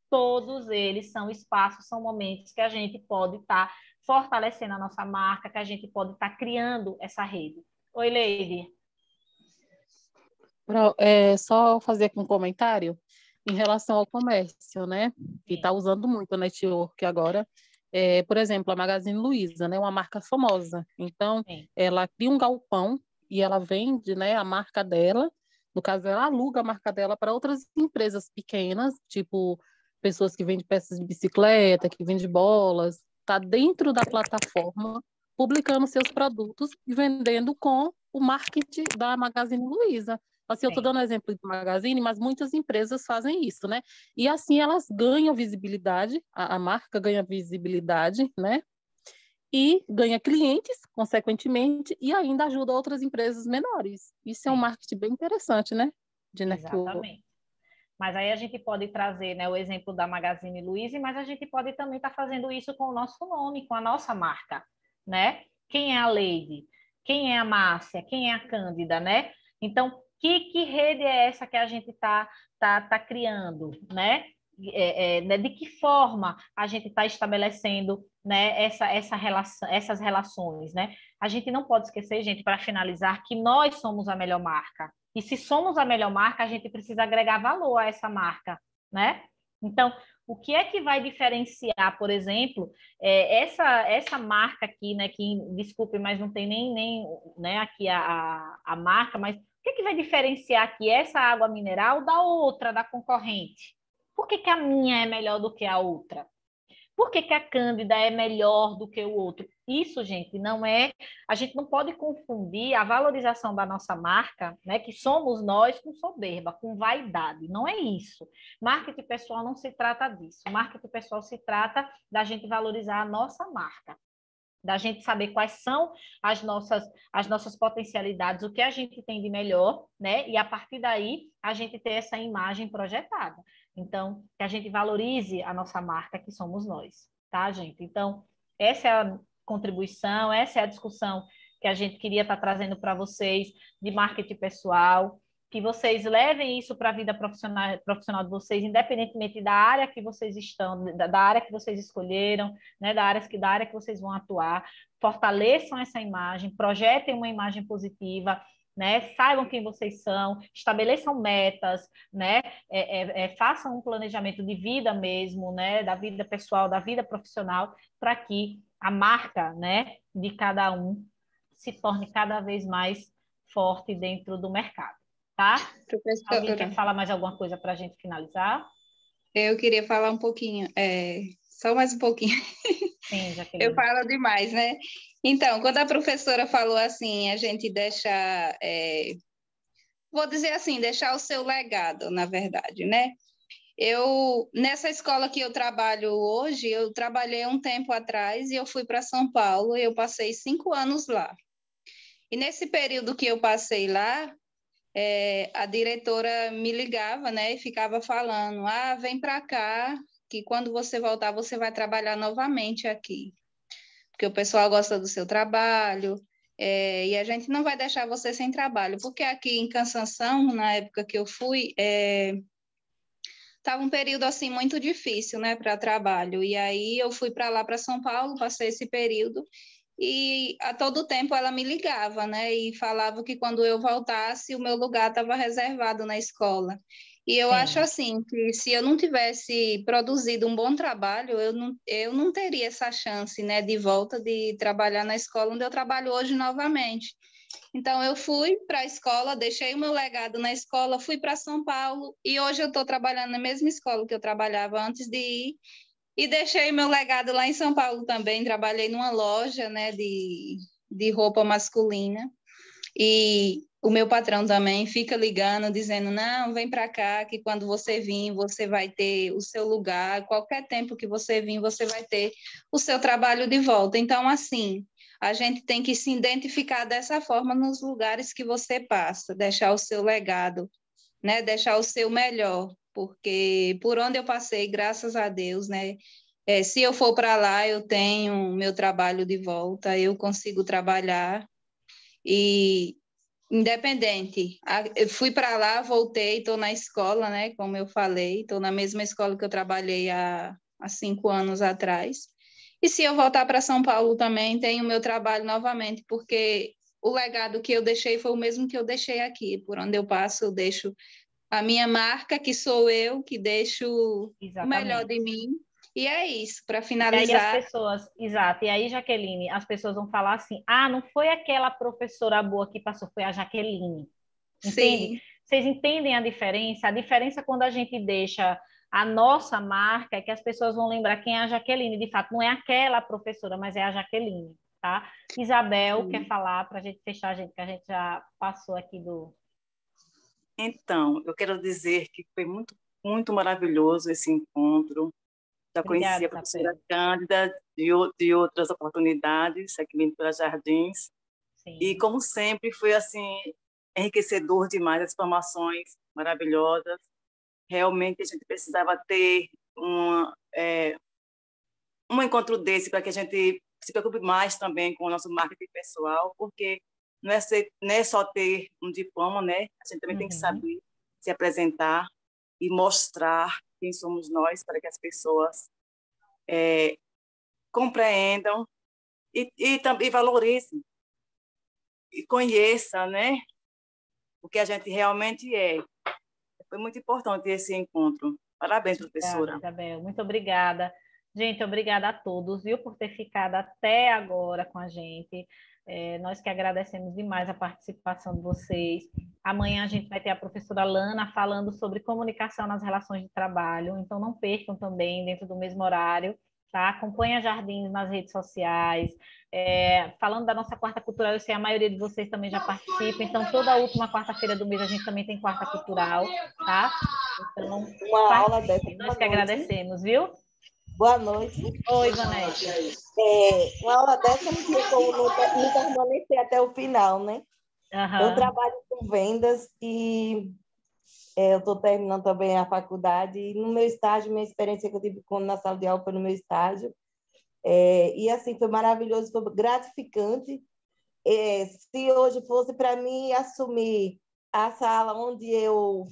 todos eles são espaços, são momentos que a gente pode estar fortalecendo a nossa marca, que a gente pode estar criando essa rede. Oi, Leide. Só fazer aqui um comentário em relação ao comércio, né? Que está usando muito o network agora. Por exemplo, a Magazine Luiza, né? Uma marca famosa. Então, ela cria um galpão e ela vende, né, a marca dela. No caso, ela aluga a marca dela para outras empresas pequenas, tipo pessoas que vendem peças de bicicleta, que vendem bolas. Está dentro da plataforma, publicando seus produtos e vendendo com o marketing da Magazine Luiza. Assim, eu estou dando exemplo de Magazine, mas muitas empresas fazem isso, né? E assim elas ganham visibilidade, a marca ganha visibilidade, né? E ganha clientes, consequentemente, e ainda ajuda outras empresas menores. Isso é um marketing bem interessante, né? De network. Exatamente. Mas aí a gente pode trazer, né, o exemplo da Magazine Luiza, mas a gente pode também estar fazendo isso com o nosso nome, com a nossa marca, né? Quem é a Leide? Quem é a Márcia? Quem é a Cândida, né? Então, que rede é essa que a gente tá criando, né? De que forma a gente está estabelecendo, né, essas relações, né? A gente não pode esquecer, gente, para finalizar, que nós somos a melhor marca. E se somos a melhor marca, a gente precisa agregar valor a essa marca, né? Então, o que é que vai diferenciar, por exemplo, essa marca aqui, né? Que, desculpe, mas não tem nem né, aqui a marca, mas o que vai diferenciar aqui essa água mineral da outra, da concorrente? Por que a minha é melhor do que a outra? Por que a Cândida é melhor do que o outro? Isso, gente, não é... A gente não pode confundir a valorização da nossa marca, né, que somos nós, com soberba, com vaidade. Não é isso. Marketing pessoal não se trata disso. Marketing pessoal se trata da gente valorizar a nossa marca, da gente saber quais são as nossas potencialidades, o que a gente tem de melhor, né? E a partir daí a gente ter essa imagem projetada. Então, que a gente valorize a nossa marca, que somos nós, tá, gente? Então, essa é a contribuição, essa é a discussão que a gente queria estar trazendo para vocês de marketing pessoal, que vocês levem isso para a vida profissional de vocês, independentemente da área que vocês estão, da área que vocês escolheram, né, da área que vocês vão atuar, fortaleçam essa imagem, projetem uma imagem positiva, né, saibam quem vocês são, estabeleçam metas, né, façam um planejamento de vida mesmo, né, da vida pessoal, da vida profissional, para que a marca, né, de cada um se torne cada vez mais forte dentro do mercado. Tá? Alguém quer falar mais alguma coisa para a gente finalizar? Eu queria falar um pouquinho, só mais um pouquinho. Sim, Jaqueline. Eu falo demais, né? Então, quando a professora falou assim, a gente deixa, vou dizer assim, deixar o seu legado, na verdade, né? Nessa escola que eu trabalho hoje, eu trabalhei um tempo atrás e eu fui para São Paulo e eu passei 5 anos lá. E nesse período que eu passei lá, a diretora me ligava, né, e ficava falando, vem para cá, que quando você voltar, você vai trabalhar novamente aqui, porque o pessoal gosta do seu trabalho, e a gente não vai deixar você sem trabalho, porque aqui em Cansanção, na época que eu fui, estava um período, assim, muito difícil, né, para trabalho, e aí eu fui para lá, para São Paulo, passei esse período, e a todo tempo ela me ligava, né? E falava que quando eu voltasse, o meu lugar estava reservado na escola. E eu acho assim, que se eu não tivesse produzido um bom trabalho, eu não teria essa chance, né, de volta de trabalhar na escola onde eu trabalho hoje novamente. Então, eu fui para a escola, deixei o meu legado na escola, fui para São Paulo e hoje eu estou trabalhando na mesma escola que eu trabalhava antes de ir. E deixei meu legado lá em São Paulo também, trabalhei numa loja, né, de roupa masculina, e o meu patrão também fica ligando, dizendo, não, vem para cá, que quando você vir, você vai ter o seu lugar, qualquer tempo que você vir, você vai ter o seu trabalho de volta. Então, assim, a gente tem que se identificar dessa forma nos lugares que você passa, deixar o seu legado, né, deixar o seu melhor, porque por onde eu passei, graças a Deus, né, Se eu for para lá, eu tenho meu trabalho de volta, eu consigo trabalhar e independente. Eu fui para lá, voltei, estou na escola, né? Como eu falei, estou na mesma escola que eu trabalhei há 5 anos atrás. E se eu voltar para São Paulo também, tenho meu trabalho novamente, porque o legado que eu deixei foi o mesmo que eu deixei aqui. Por onde eu passo, eu deixo a minha marca, que sou eu, que deixo o melhor de mim. E é isso, para E aí as finalizar. pessoas, exato, e aí, Jaqueline, as pessoas vão falar assim, ah, não foi aquela professora boa que passou, foi a Jaqueline. Entende? Sim. Vocês entendem a diferença? A diferença quando a gente deixa a nossa marca é que as pessoas vão lembrar quem é a Jaqueline. De fato, não é aquela professora, mas é a Jaqueline, tá? Isabel, quer falar para a gente fechar, gente, que a gente já passou aqui do... Então, eu quero dizer que foi muito, muito maravilhoso esse encontro. Já conheci a professora Cândida de outras oportunidades, aqui vindo pelas Jardins. Sim. E, como sempre, foi assim enriquecedor demais, as informações maravilhosas. Realmente, a gente precisava ter um encontro desse para que a gente se preocupe mais também com o nosso marketing pessoal, porque não é só ter um diploma, né? A gente também tem que saber se apresentar e mostrar quem somos nós para que as pessoas compreendam e também valorizem e conheçam, né? O que a gente realmente é. Foi muito importante esse encontro. Parabéns, professora. Obrigada, Isabel. Muito obrigada. Gente, obrigada a todos, viu, por ter ficado até agora com a gente. Nós que agradecemos demais a participação de vocês. Amanhã a gente vai ter a professora Lana falando sobre comunicação nas relações de trabalho, então não percam também, dentro do mesmo horário, tá? Acompanhe a Jardins nas redes sociais. Falando da nossa quarta cultural, eu sei a maioria de vocês também já participa, então toda a última quarta-feira do mês a gente também tem quarta cultural, tá? Então, uma aula dessa. Nós que agradecemos, viu? Boa noite. Oi, Vanete. Uma aula dessa não tem como não permanecer até o final, né? Eu trabalho com vendas e eu estou terminando também a faculdade. E no meu estágio, minha experiência que eu tive na sala de aula foi no meu estágio. E assim, foi maravilhoso, foi gratificante. Se hoje fosse para mim assumir a sala onde eu...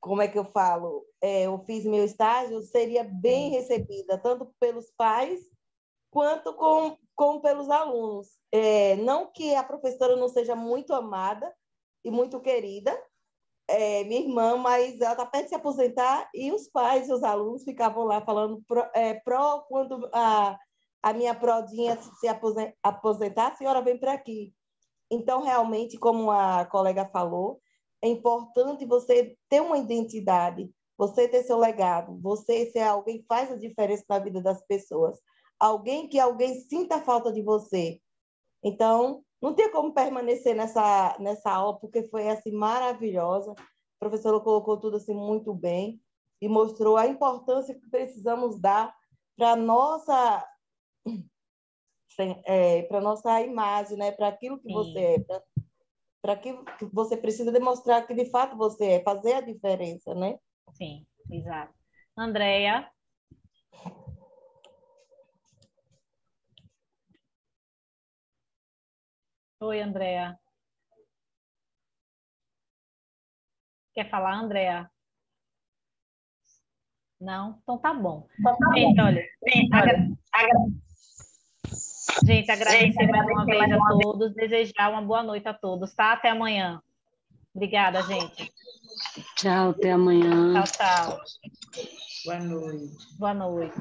como é que eu falo? Eu fiz meu estágio, seria bem recebida, tanto pelos pais quanto como pelos alunos. Não que a professora não seja muito amada e muito querida, minha irmã, mas ela está perto de se aposentar e os pais e os alunos ficavam lá falando quando a minha prodinha se aposentar, a senhora vem para aqui. Então, realmente, como a colega falou, é importante você ter uma identidade, você ter seu legado, você ser alguém que faz a diferença na vida das pessoas, alguém que alguém sinta a falta de você. Então, não tem como permanecer nessa aula, porque foi assim maravilhosa. A professora colocou tudo assim muito bem e mostrou a importância que precisamos dar para nossa imagem, né? Para aquilo que você é, para que você precisa demonstrar que de fato você é, fazer a diferença, né? Sim, exato. Andréia? Oi, Andréia. Quer falar, Andréia? Não? Então tá bom. Gente, olha, gente, agradecer mais uma vez a todos, desejar uma boa noite a todos, tá? Até amanhã. Obrigada, gente. Tchau, até amanhã. Tchau, tchau. Boa noite. Boa noite.